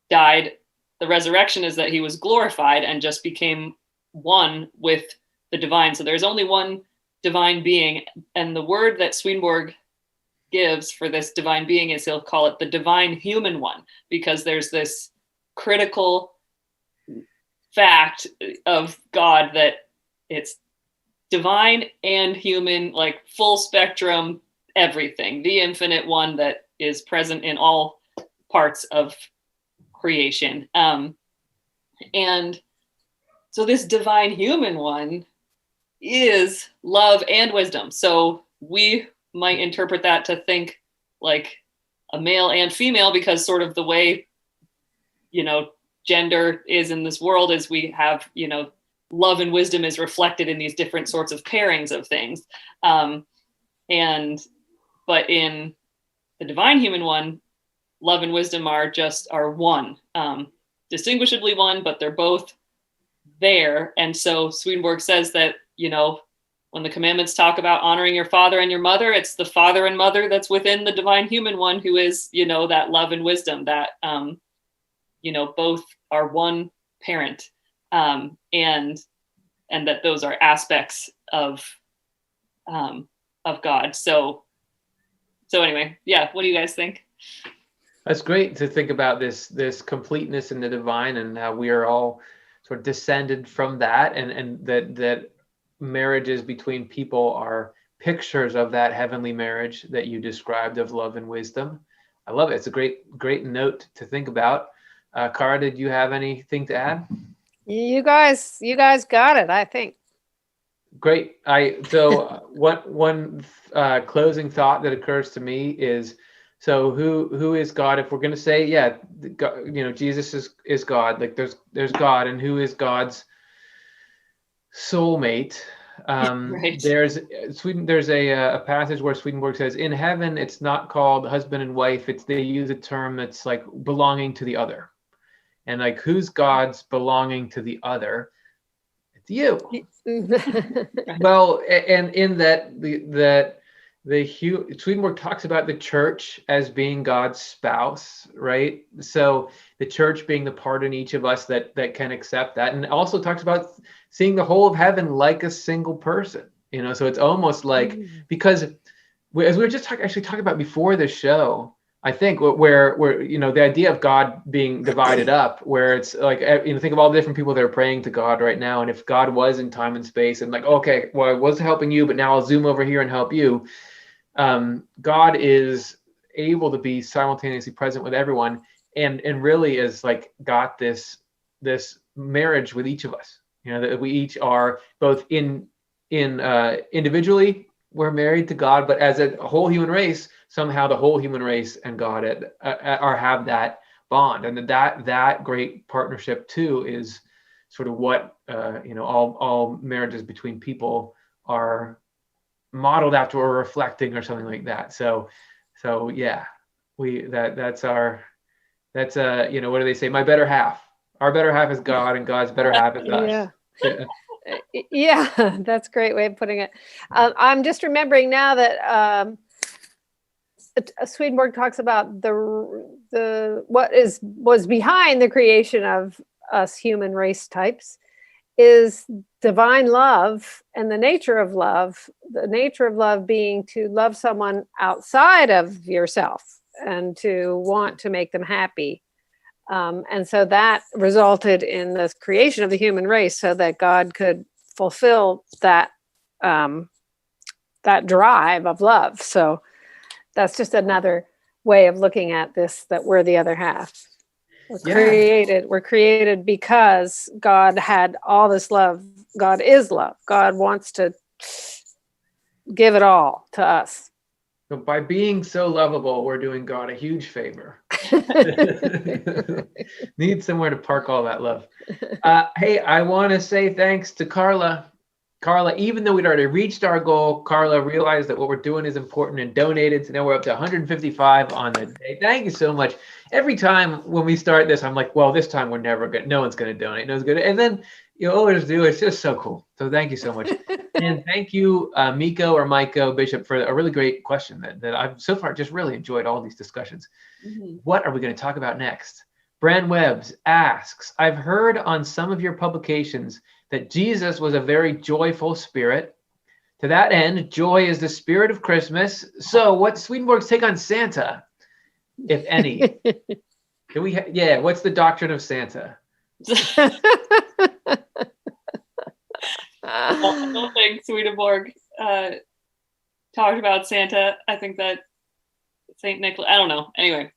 died, the resurrection is that he was glorified and just became one with the divine. So there's only one divine being. And the word that Swedenborg gives for this divine being is he'll call it the divine human one, because there's this critical fact of God that it's divine and human, like full spectrum, everything, the infinite one that is present in all parts of creation. And so this divine human one is love and wisdom. So we might interpret that to think like a male and female, because sort of the way, gender is in this world is we have, love and wisdom is reflected in these different sorts of pairings of things. But in the divine human one, love and wisdom are one, distinguishably one, but they're both there. And so Swedenborg says that, when the commandments talk about honoring your father and your mother, it's the father and mother that's within the divine human one who is, that love and wisdom that, both are one parent, and that those are aspects of God. So anyway, yeah. What do you guys think? That's great to think about this completeness in the divine, and how we are all sort of descended from that, and that marriages between people are pictures of that heavenly marriage that you described of love and wisdom. I love it. It's a great note to think about. Cara, did you have anything to add? You guys got it, I think. Great. One closing thought that occurs to me is, so who is God? If we're going to say, yeah, God, Jesus is God, like there's God, and who is God's soulmate? Right. There's a passage where Swedenborg says, in heaven it's not called husband and wife, they use a term that's like belonging to the other. And like, who's God's belonging to the other? It's you. Well, and in that Swedenborg talks about the church as being God's spouse, right? So the church being the part in each of us that can accept that, and also talks about seeing the whole of heaven like a single person. So it's almost like, because as we were just talking about before the show, I think where the idea of God being divided up, where it's like, think of all the different people that are praying to God right now, and if God was in time and space, and like, okay, well, I was helping you, but now I'll zoom over here and help you. God is able to be simultaneously present with everyone, and really is like got this marriage with each of us. That we each are both individually we're married to God, but as a whole human race, somehow the whole human race and God have that bond, and that great partnership too is sort of what all marriages between people are modeled after or reflecting or something like that. So yeah, that's you know, what do they say? My better half. Our better half is God, and God's better half is us. Yeah. Yeah, that's a great way of putting it. I'm just remembering now that Swedenborg talks about the what was behind the creation of us human race types is divine love, and the nature of love being to love someone outside of yourself and to want to make them happy. And so that resulted in the creation of the human race so that God could fulfill that that drive of love. So that's just another way of looking at this, that we're the other half. We're created because God had all this love. God is love. God wants to give it all to us. So by being so lovable, we're doing God a huge favor. Need somewhere to park all that love. Hey, I want to say thanks to Carla. Carla, even though we'd already reached our goal, Carla realized that what we're doing is important and donated. So now we're up to 155 on the day. Thank you so much. Every time when we start this, I'm like, well, this time no one's going to donate. No one's going to. And then you always do. It's just so cool. So thank you so much. And thank you, Miko or Maiko Bishop, for a really great question that I've so far just really enjoyed all these discussions. Mm-hmm. What are we going to talk about next? Bran Webbs asks, I've heard on some of your publications that Jesus was a very joyful spirit. To that end, joy is the spirit of Christmas. So what's Swedenborg's take on Santa, if any? What's the doctrine of Santa? I don't think Swedenborg talked about Santa. I think that Saint Nicholas, I don't know. Anyway,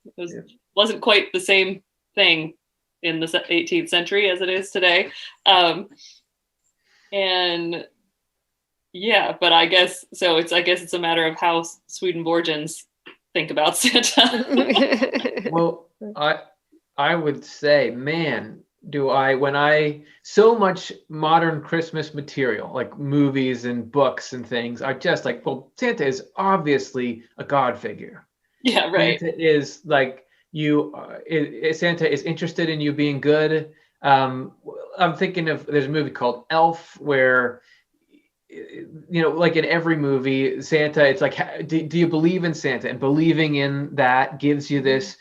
wasn't quite the same thing in the 18th century as it is today. And yeah, but I guess it's a matter of how Swedenborgians think about Santa. Well, I would say, man, so much modern Christmas material, like movies and books and things, are just like, well, Santa is obviously a God figure. Yeah, right. Santa is like Santa is interested in you being good. I'm thinking of, there's a movie called Elf where, like in every movie, Santa, it's like, do you believe in Santa? And believing in that gives this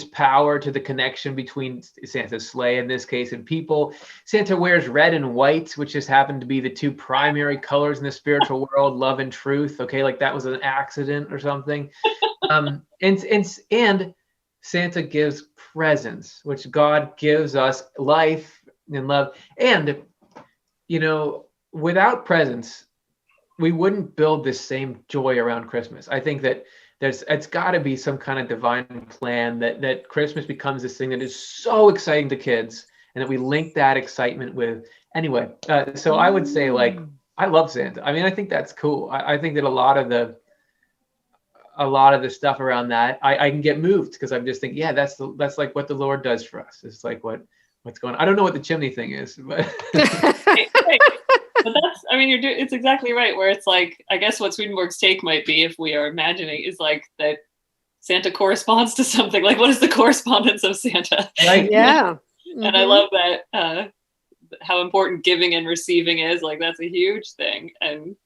power to the connection between Santa's sleigh in this case and people. Santa wears red and white, which just happen to be the two primary colors in the spiritual world, love and truth. Okay, like that was an accident or something. And Santa gives presents, which God gives us life and love. And, without presents, we wouldn't build this same joy around Christmas. I think that it's got to be some kind of divine plan that Christmas becomes this thing that is so exciting to kids, and that we link that excitement with. Anyway, so I would say, like, I love Santa. I mean, I think that's cool. I think that a lot of the stuff around that, I can get moved because I'm just thinking, yeah, that's like what the Lord does for us. It's like what's going on. I don't know what the chimney thing is, but. But it's exactly right, where it's like, I guess what Swedenborg's take might be, if we are imagining, is like that Santa corresponds to something. Like, what is the correspondence of Santa? Right. Yeah. Mm-hmm. And I love that, how important giving and receiving is. Like, that's a huge thing. And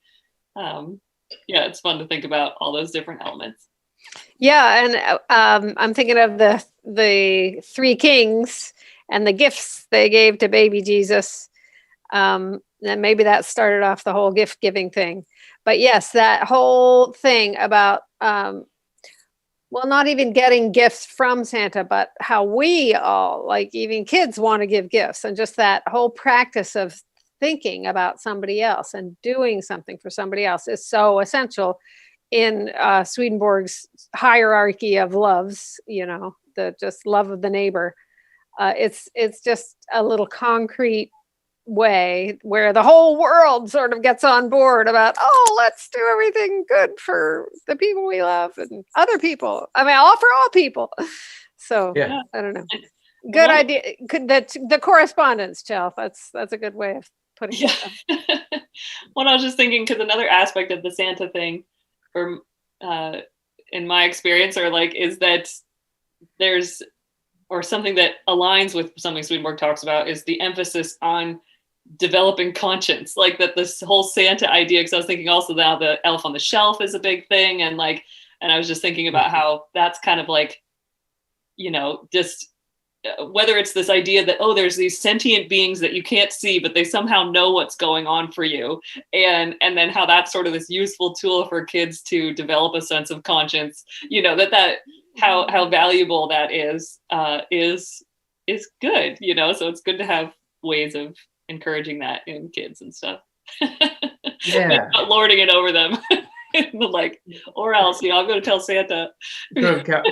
it's fun to think about all those different elements. Yeah. And I'm thinking of the three kings and the gifts they gave to baby Jesus. And maybe that started off the whole gift giving thing. But yes, that whole thing about, not even getting gifts from Santa, but how we all, like even kids, want to give gifts, and just that whole practice of thinking about somebody else and doing something for somebody else is so essential in Swedenborg's hierarchy of loves, the just love of the neighbor. It's just a little concrete way where the whole world sort of gets on board about, let's do everything good for the people we love and other people. I mean, all for all people. So yeah. I don't know. Good idea. The correspondence, Chel. That's a good way of putting it. Well, I was just thinking, because another aspect of the Santa thing, or in my experience, or like, is that there's, or something that aligns with something Swedenborg talks about, is the emphasis on developing conscience. Like that this whole Santa idea, because I was thinking also now the elf on the shelf is a big thing. And like, and I was just thinking about how that's kind of like, you know, just whether it's this idea that, oh, there's these sentient beings that you can't see, but they somehow know what's going on for you. And then how that's sort of this useful tool for kids to develop a sense of conscience, you know, that how valuable that is good, you know, so it's good to have ways of encouraging that in kids and stuff. Yeah. Not lording it over them. Like, or else, you know, I'm going to tell Santa.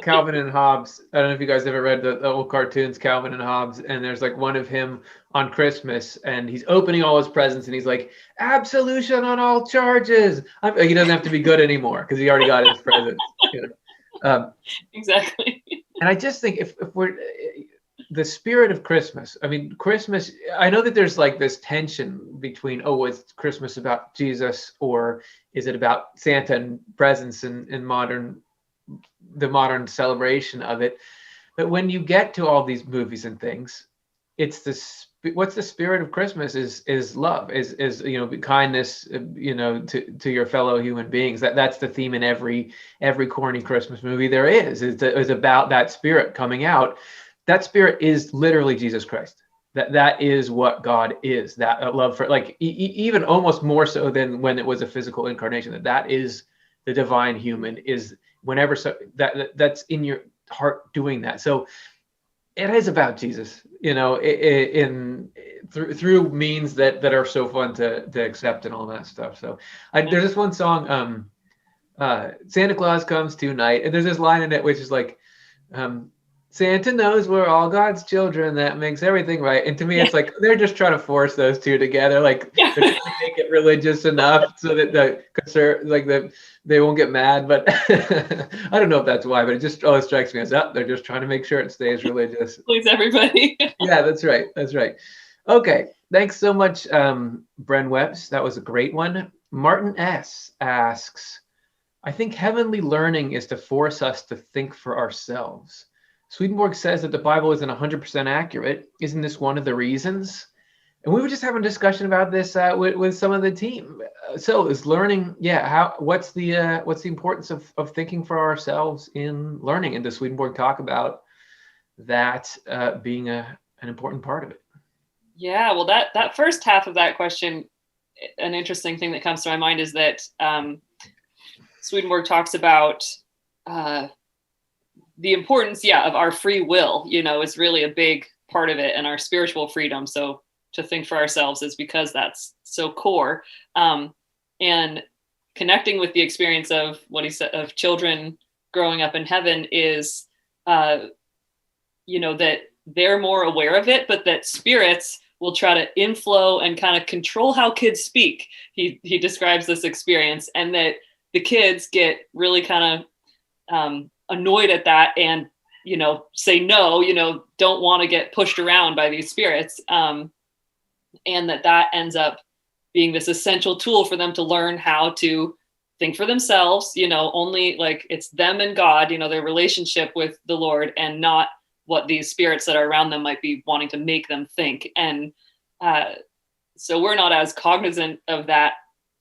Calvin and Hobbes. I don't know if you guys ever read the old cartoons, Calvin and Hobbes, and there's like one of him on Christmas, and he's opening all his presents, and he's like, absolution on all charges. He doesn't have to be good anymore because he already got his presents. You know? Exactly. And I just think if we're the spirit of Christmas, I mean, Christmas, I know that there's like this tension between, oh, is Christmas about Jesus, or is it about Santa and presents and the modern celebration of it? But when you get to all these movies and things, it's what's the spirit of Christmas is love, is you know, kindness, you know, to your fellow human beings. That's the theme in every corny Christmas movie there is about that spirit coming out. That spirit is literally Jesus Christ. That is what God is. That love for, like, even almost more so than when it was a physical incarnation. That is the divine human, is whenever that's in your heart doing that. So it is about Jesus, you know, through means that are so fun to accept and all that stuff. So there's this one song, Santa Claus Comes Tonight, and there's this line in it which is like, Santa knows we're all God's children. That makes everything right. And to me, it's like they're just trying to force those two together. Like they're trying to make it religious enough so that they won't get mad. But I don't know if that's why. But it just always strikes me as they're just trying to make sure it stays religious. Please everybody. Yeah, that's right. That's right. Okay, thanks so much, Bren Webbs. That was a great one. Martin S. asks, I think heavenly learning is to force us to think for ourselves. Swedenborg says that the Bible isn't 100% accurate. Isn't this one of the reasons? And we were just having a discussion about this with some of the team. So is learning, what's the importance of thinking for ourselves in learning? And does Swedenborg talk about that being an important part of it? Yeah, well, that first half of that question, an interesting thing that comes to my mind is that Swedenborg talks about the importance, of our free will, you know, is really a big part of it, and our spiritual freedom. So to think for ourselves is because that's so core. And connecting with the experience of what he said of children growing up in heaven is, you know, that they're more aware of it, but that spirits will try to inflow and kind of control how kids speak. He describes this experience, and that the kids get really kind of annoyed at that and, you know, say no, you know, don't want to get pushed around by these spirits. And that ends up being this essential tool for them to learn how to think for themselves, you know, only like it's them and God, you know, their relationship with the Lord, and not what these spirits that are around them might be wanting to make them think. And so we're not as cognizant of that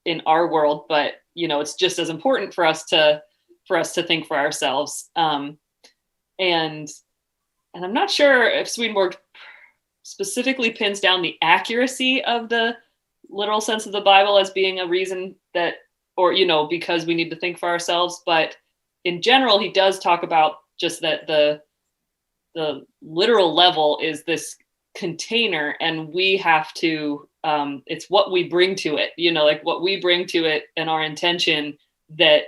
in our world, but, you know, it's just as important for us to think for ourselves. And I'm not sure if Swedenborg specifically pins down the accuracy of the literal sense of the Bible as being a reason that, or, you know, because we need to think for ourselves. But in general, he does talk about just that the literal level is this container, and we have to, it's what we bring to it, you know, like what we bring to it and our intention that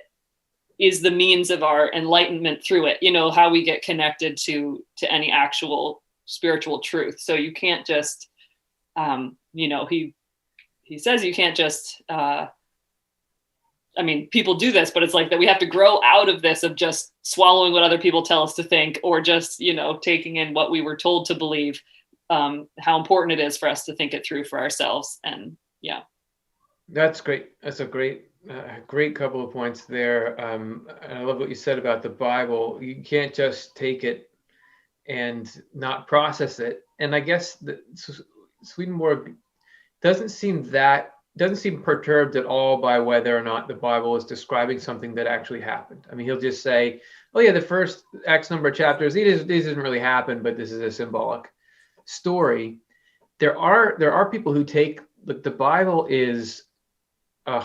is the means of our enlightenment through it, you know, how we get connected to any actual spiritual truth. So you can't just, you know, he says you can't just, I mean, people do this, but it's like that we have to grow out of this of just swallowing what other people tell us to think, or just, you know, taking in what we were told to believe, how important it is for us to think it through for ourselves. And That's great. That's a great couple of points there. And I love what you said about the Bible. You can't just take it and not process it. And I guess Swedenborg doesn't seem perturbed at all by whether or not the Bible is describing something that actually happened. I mean, he'll just say, "Oh yeah, the first X number of chapters, these didn't really happen, but this is a symbolic story." There are people who take the Bible is a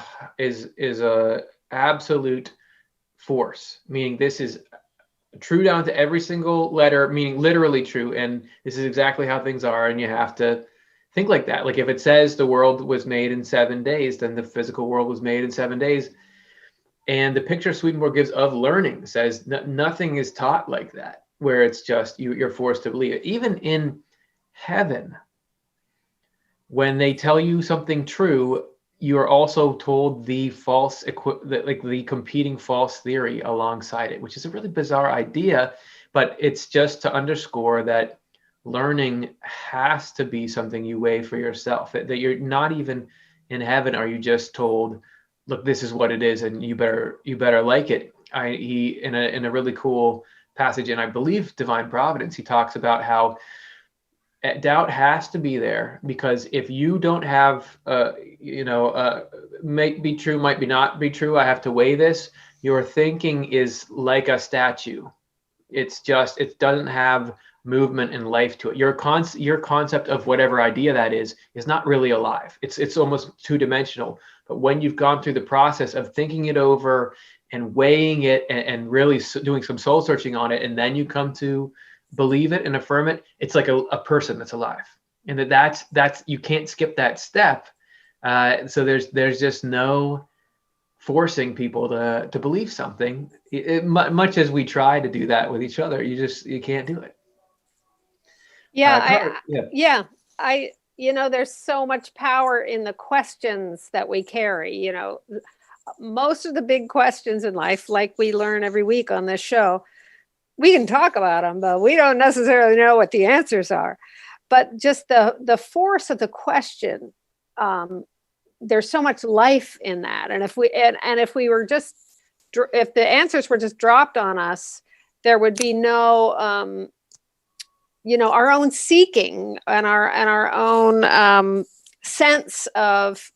absolute force, meaning this is true down to every single letter, meaning literally true, and this is exactly how things are, and you have to think like that. Like if it says the world was made in 7 days, then the physical world was made in 7 days. And the picture Swedenborg gives of learning says nothing is taught like that, where it's just you're forced to believe it. Even in heaven, when they tell you something true, you are also told the the competing false theory alongside it, which is a really bizarre idea, but it's just to underscore that learning has to be something you weigh for yourself, that you're not even in heaven are you just told, look, this is what it is and you better like it. He in a really cool passage, and I believe Divine Providence, he talks about how doubt has to be there, because if you don't have might be true, might be not be true, I have to weigh this, your thinking is like a statue. It doesn't have movement and life to it. Your concept of whatever idea that is not really alive. It's almost two-dimensional. But when you've gone through the process of thinking it over and weighing it and really doing some soul searching on it, and then you come to believe it and affirm it, it's like a person that's alive, and that's you can't skip that step. So there's just no forcing people to believe something, much as we try to do that with each other. You can't do it. There's so much power in the questions that we carry. Most of the big questions in life, like we learn every week on this show, we can talk about them, but we don't necessarily know what the answers are. But just the force of the question, there's so much life in that. And if the answers were just dropped on us, there would be no, our own seeking and our own sense of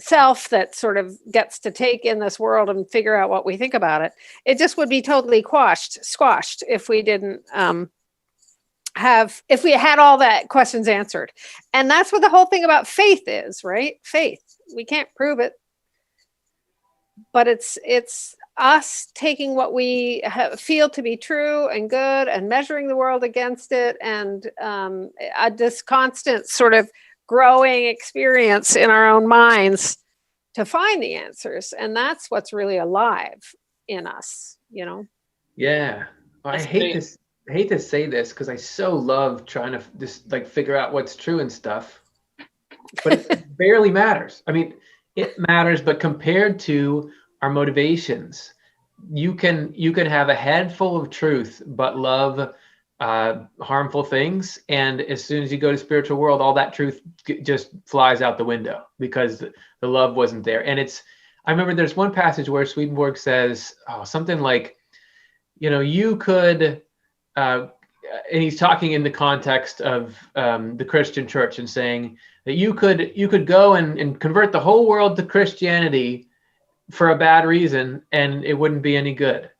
self that sort of gets to take in this world and figure out what we think about it. It just would be totally squashed if we didn't if we had all that questions answered. And that's what the whole thing about faith is, right? Faith. We can't prove it, but it's us taking what we feel to be true and good and measuring the world against it, and this constant sort of growing experience in our own minds to find the answers. And that's what's really alive in us, Yeah. I hate to say this, because I so love trying to just like figure out what's true and stuff, but it barely matters. I mean, it matters, but compared to our motivations, you can have a head full of truth but love harmful things, and as soon as you go to spiritual world, all that truth just flies out the window because the love wasn't there. And I remember there's one passage where Swedenborg says something like, you could and he's talking in the context of the Christian church, and saying that you could go and convert the whole world to Christianity for a bad reason, and it wouldn't be any good,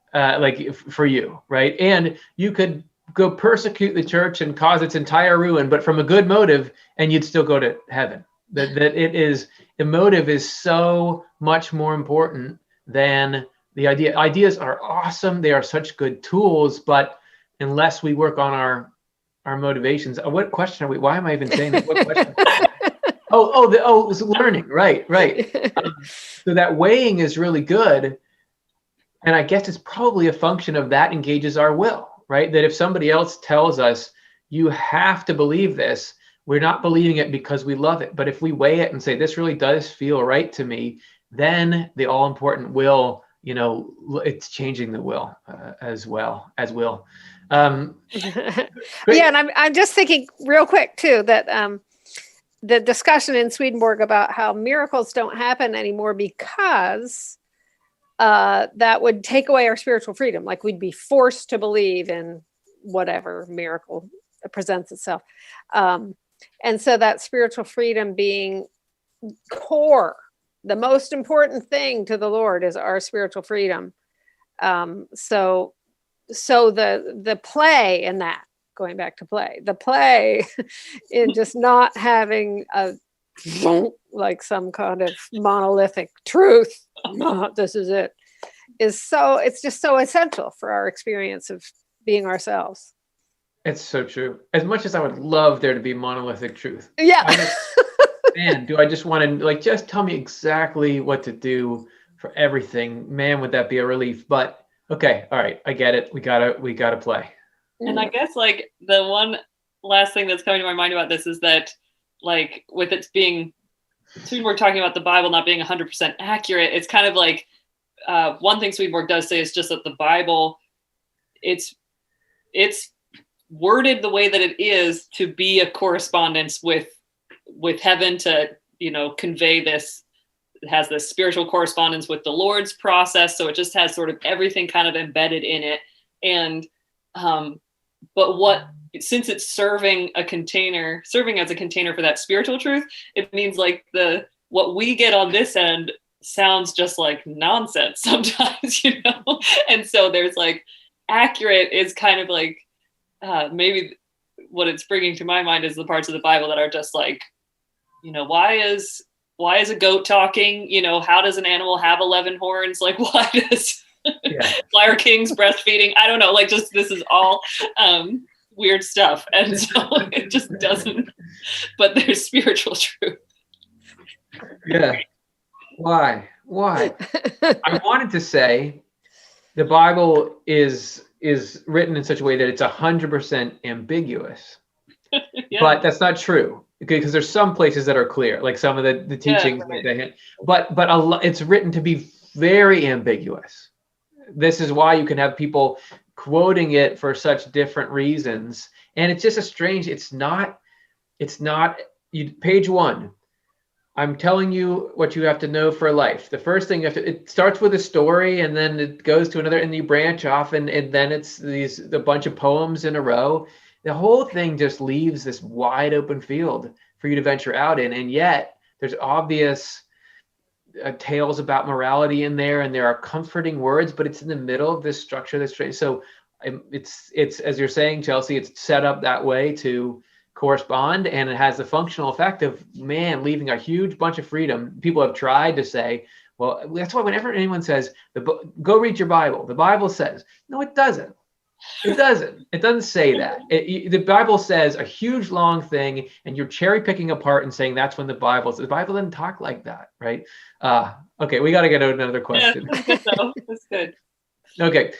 for you, right? And you could go persecute the church and cause its entire ruin, but from a good motive, and you'd still go to heaven. The motive is so much more important than the idea. Ideas are awesome. They are such good tools, but unless we work on our motivations. What question are we? Why am I even saying that? What question? It's learning. Right. So that weighing is really good. And I guess it's probably a function of that engages our will, right? That if somebody else tells us, you have to believe this, we're not believing it because we love it. But if we weigh it and say, this really does feel right to me, then the all-important will, it's changing the will as well as will. And I'm just thinking real quick too, that the discussion in Swedenborg about how miracles don't happen anymore because that would take away our spiritual freedom. Like we'd be forced to believe in whatever miracle presents itself. And so that spiritual freedom being core, the most important thing to the Lord is our spiritual freedom. So the play in that, going back to the play in just not having a like some kind of monolithic truth, this is it, it's just so essential for our experience of being ourselves. It's so true. As much as I would love there to be monolithic truth. Yeah. Man, do I just want to like, just tell me exactly what to do for everything. Man, would that be a relief? But okay. All right. I get it. We gotta play. And I guess like the one last thing that's coming to my mind about this is that like with it being, Swedenborg talking about the Bible not being 100% accurate, it's kind of like one thing Swedenborg does say is just that the Bible, it's worded the way that it is to be a correspondence with heaven, to, you know, convey this. It has this spiritual correspondence with the Lord's process. So it just has sort of everything kind of embedded in it. And, but since it's serving as a container for that spiritual truth, it means like what we get on this end sounds just like nonsense sometimes, you know? And so there's like accurate is kind of like, maybe what it's bringing to my mind is the parts of the Bible that are just like, you know, why is a goat talking? You know, how does an animal have 11 horns? Like, why are kings breastfeeding? I don't know. Like, just this is all weird stuff, and so it just doesn't. But there's spiritual truth. Yeah. Why? I wanted to say the Bible is written in such a way that it's 100% ambiguous. Yeah. But that's not true, because there's some places that are clear, like some of the teachings. Yeah, right. But it's written to be very ambiguous. This is why you can have people quoting it for such different reasons. And it's just it's not page 1. I'm telling you what you have to know for life. The first thing it starts with a story, and then it goes to another, and you branch off, and then it's a bunch of poems in a row. The whole thing just leaves this wide open field for you to venture out in. And yet there's obvious tales about morality in there, and there are comforting words, but it's in the middle of this structure that's strange. So it's as you're saying, Chelsea, it's set up that way to correspond, and it has the functional effect of, man, leaving a huge bunch of freedom. People have tried to say, well, that's why whenever anyone says, go read your Bible, the Bible says, no, it doesn't. It doesn't say that. The Bible says a huge long thing, and you're cherry picking apart and saying that's when the Bible doesn't talk like that, right? Okay, we got to get to another question. Yeah, that's good. Okay.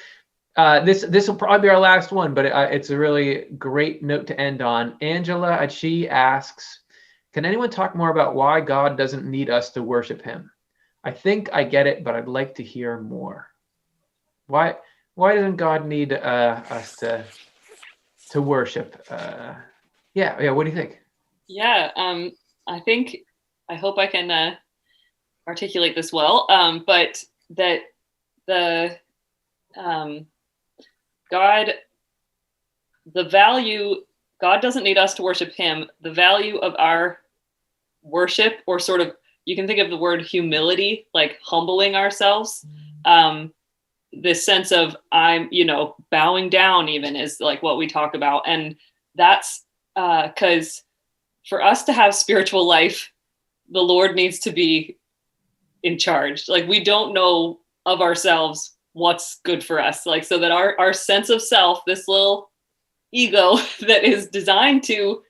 This will probably be our last one, but it's a really great note to end on. Angela, she asks, can anyone talk more about why God doesn't need us to worship him? I think I get it, but I'd like to hear more. Why doesn't God need us to worship? Yeah. What do you think? Yeah, I hope I can articulate this well. But that the God doesn't need us to worship him. The value of our worship, or sort of, you can think of the word humility, like humbling ourselves. This sense of bowing down even is like what we talk about. And that's because for us to have spiritual life, the Lord needs to be in charge. Like, we don't know of ourselves what's good for us. Like, so that our sense of self, this little ego that is designed to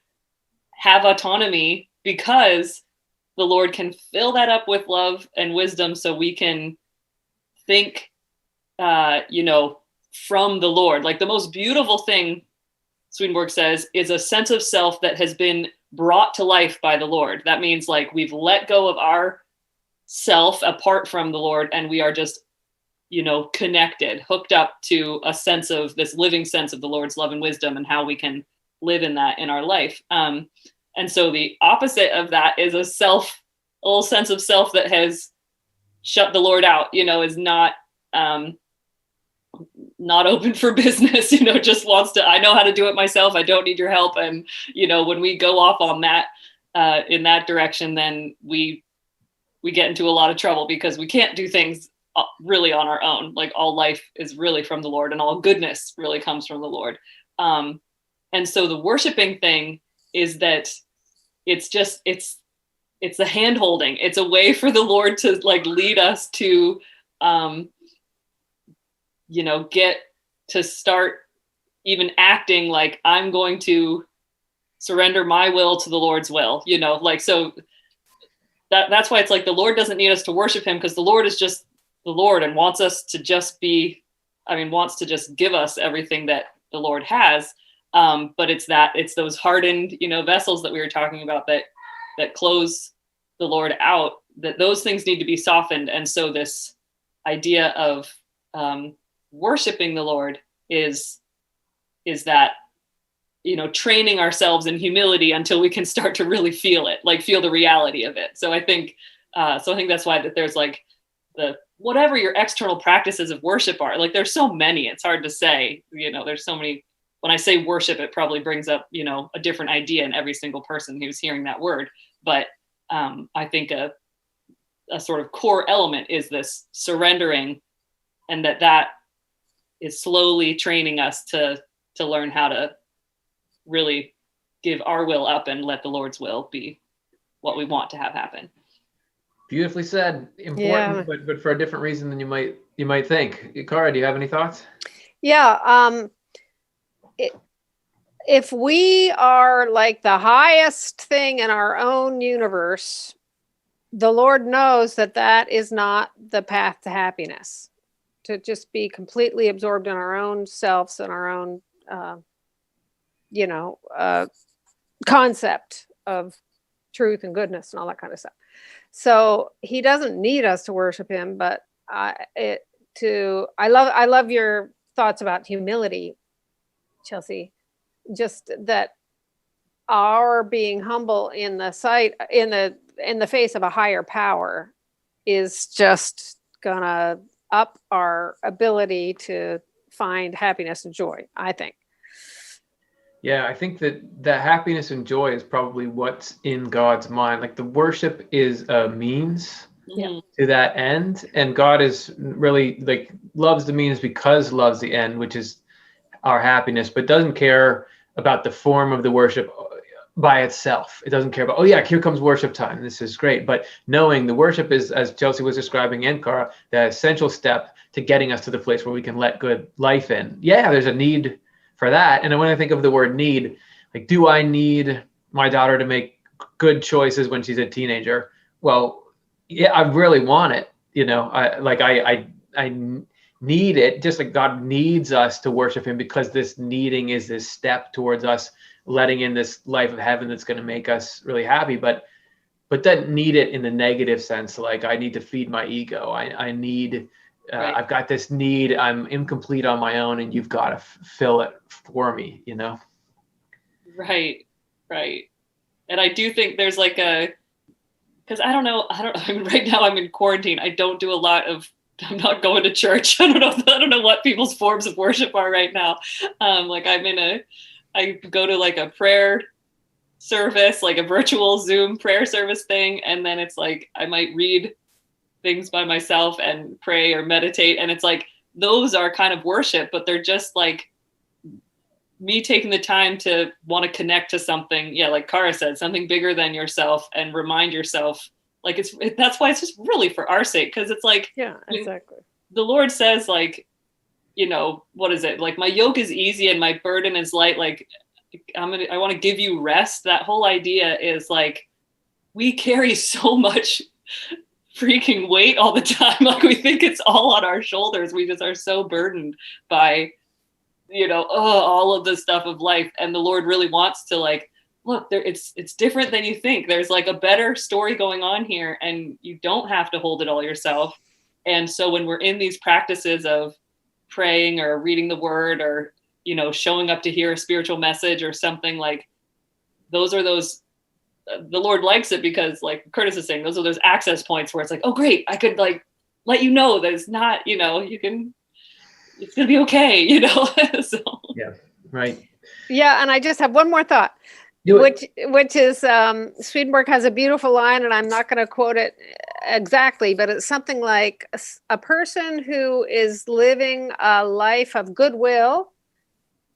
have autonomy, because the Lord can fill that up with love and wisdom, so we can think from the Lord. Like, the most beautiful thing, Swedenborg says, is a sense of self that has been brought to life by the Lord. That means like we've let go of our self apart from the Lord, and we are just, connected, hooked up to a sense of this living sense of the Lord's love and wisdom, and how we can live in that in our life. And so the opposite of that is a little sense of self that has shut the Lord out, is not open for business, just wants to, I know how to do it myself. I don't need your help. And, when we go off on that, in that direction, then we get into a lot of trouble because we can't do things really on our own. Like all life is really from the Lord and all goodness really comes from the Lord. And so the worshiping thing is that it's the hand holding. It's a way for the Lord to like lead us to, get to start even acting like I'm going to surrender my will to the Lord's will, so that's why it's like the Lord doesn't need us to worship him, because the Lord is just the Lord and wants us to just wants to just give us everything that the Lord has. But it's those hardened, vessels that we were talking about that close the Lord out, that those things need to be softened. And so this idea of worshiping the Lord is that, training ourselves in humility until we can start to really feel it, like feel the reality of it. So I think that's why that there's like the, whatever your external practices of worship are, like there's so many, it's hard to say, there's so many. When I say worship, it probably brings up, a different idea in every single person who's hearing that word. But I think a sort of core element is this surrendering, and that is slowly training us to learn how to really give our will up and let the Lord's will be what we want to have happen. Beautifully said. Important, yeah. but for a different reason than you might think. Cara, do you have any thoughts? Yeah. If we are like the highest thing in our own universe, the Lord knows that is not the path to happiness. To just be completely absorbed in our own selves and our own, concept of truth and goodness and all that kind of stuff. So he doesn't need us to worship him, but I love your thoughts about humility, Chelsea. Just that our being humble in the face of a higher power is just gonna up our ability to find happiness and joy, I think. Yeah, I think that happiness and joy is probably what's in God's mind. Like the worship is a means to that end, and God is really like loves the means because loves the end, which is our happiness, but doesn't care about the form of the worship by itself. It doesn't care about, oh yeah, here comes worship time. This is great. But knowing the worship is, as Chelsea was describing and Cara, the essential step to getting us to the place where we can let good life in. Yeah, there's a need for that. And when I think of the word need, like, do I need my daughter to make good choices when she's a teenager? Well, yeah, I really want it. I need it, just like God needs us to worship him, because this needing is this step towards us letting in this life of heaven that's going to make us really happy, but doesn't need it in the negative sense. Like I need to feed my ego. I need, right. I've got this need. I'm incomplete on my own, and you've got to fill it for me, Right. And I do think there's like because I don't know. Right now I'm in quarantine. I don't do a lot of, I'm not going to church. I don't know what people's forms of worship are right now. I go to like a prayer service, like a virtual Zoom prayer service thing. And then it's like, I might read things by myself and pray or meditate. And it's like, those are kind of worship, but they're just like me taking the time to want to connect to something. Yeah. Like Cara said, something bigger than yourself, and remind yourself, like that's why it's just really for our sake. Cause it's like, yeah, exactly. The Lord says like, what is it? Like my yoke is easy and my burden is light. Like I want to give you rest. That whole idea is like, we carry so much freaking weight all the time. Like we think it's all on our shoulders. We just are so burdened by, all of the stuff of life. And the Lord really wants to like, look, it's different than you think. There's like a better story going on here, and you don't have to hold it all yourself. And so when we're in these practices of praying or reading the word or, showing up to hear a spiritual message or something, like those are those the Lord likes it because, like Curtis is saying, those are those access points where it's like, oh, great, I could like let you know that it's not, you know, you can, it's gonna be okay, you know. So. Yeah, right. Yeah, and I just have one more thought, which is Swedenborg has a beautiful line, and I'm not going to quote it exactly, but it's something like a person who is living a life of goodwill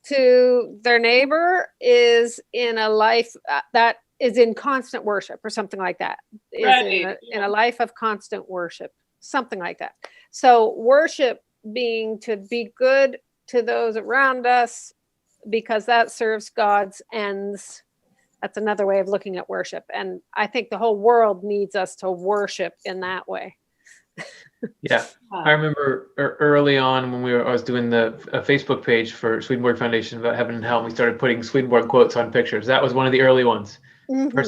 to their neighbor is in a life that is in constant worship, or something like that. Is in a life of constant worship, something like that. So worship being to be good to those around us, because that serves God's ends. That's another way of looking at worship. And I think the whole world needs us to worship in that way. Yeah, I remember early on when I was doing a Facebook page for Swedenborg Foundation about heaven and hell, and we started putting Swedenborg quotes on pictures. That was one of the early ones. Mm-hmm.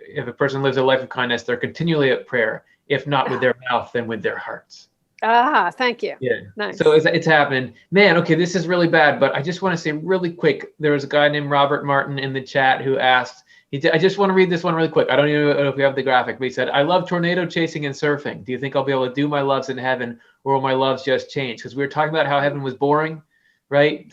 If a person lives a life of kindness, they're continually at prayer, if not with their mouth, then with their hearts. Ah, thank you. Yeah. Nice. So it's happening. Man, okay, this is really bad, but I just want to say really quick, there was a guy named Robert Martin in the chat who asked, I just want to read this one really quick. I don't even know if we have the graphic, but he said, I love tornado chasing and surfing. Do you think I'll be able to do my loves in heaven, or will my loves just change? Because we were talking about how heaven was boring, right?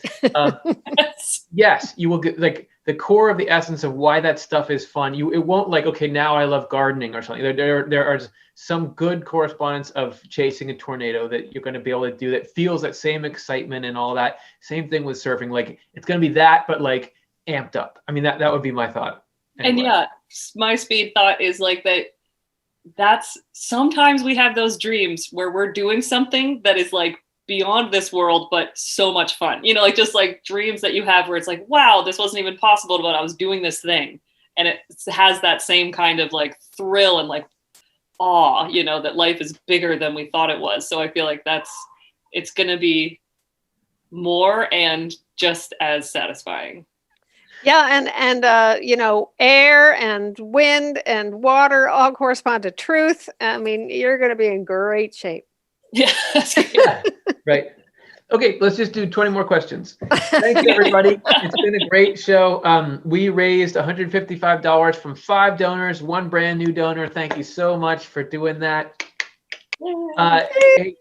Yes, you will get like the core of the essence of why that stuff is fun. It won't like, okay, now I love gardening or something. There are some good correspondence of chasing a tornado that you're going to be able to do that feels that same excitement and all that. Same thing with surfing. Like it's going to be that, but like amped up. I mean, that would be my thought. Anyway. And yeah, my speed thought is like that's sometimes we have those dreams where we're doing something that is like beyond this world, but so much fun, you know, like just like dreams that you have where it's like, wow, this wasn't even possible, but I was doing this thing. And it has that same kind of like thrill and like awe, you know, that life is bigger than we thought it was. So I feel like it's going to be more and just as satisfying. Yeah, and you know, air and wind and water all correspond to truth. I mean, you're going to be in great shape. Yeah. Right. Okay, let's just do 20 more questions. Thank you, everybody. It's been a great show. We raised $155 from 5 donors, 1 brand new donor. Thank you so much for doing that. Hey,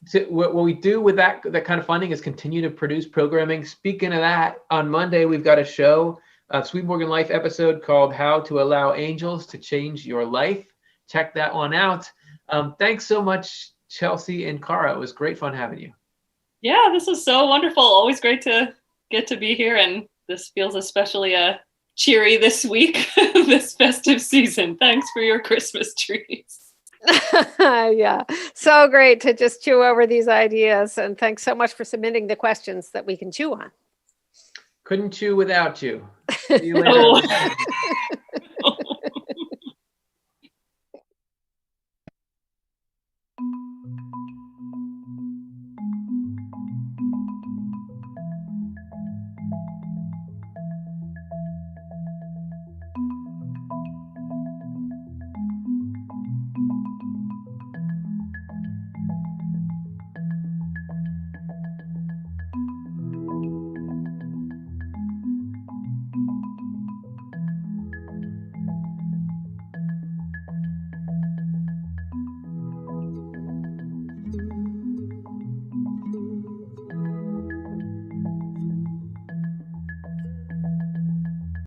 so what we do with that kind of funding is continue to produce programming. Speaking of that, on Monday, we've got a show, a Swedenborg in Life episode called How to Allow Angels to Change Your Life. Check that one out. Thanks so much, Chelsea and Cara. It was great fun having you. Yeah, this was so wonderful. Always great to get to be here. And this feels especially cheery this week, this festive season. Thanks for your Christmas trees. Yeah, so great to just chew over these ideas. And thanks so much for submitting the questions that we can chew on. Couldn't chew without you. See you later.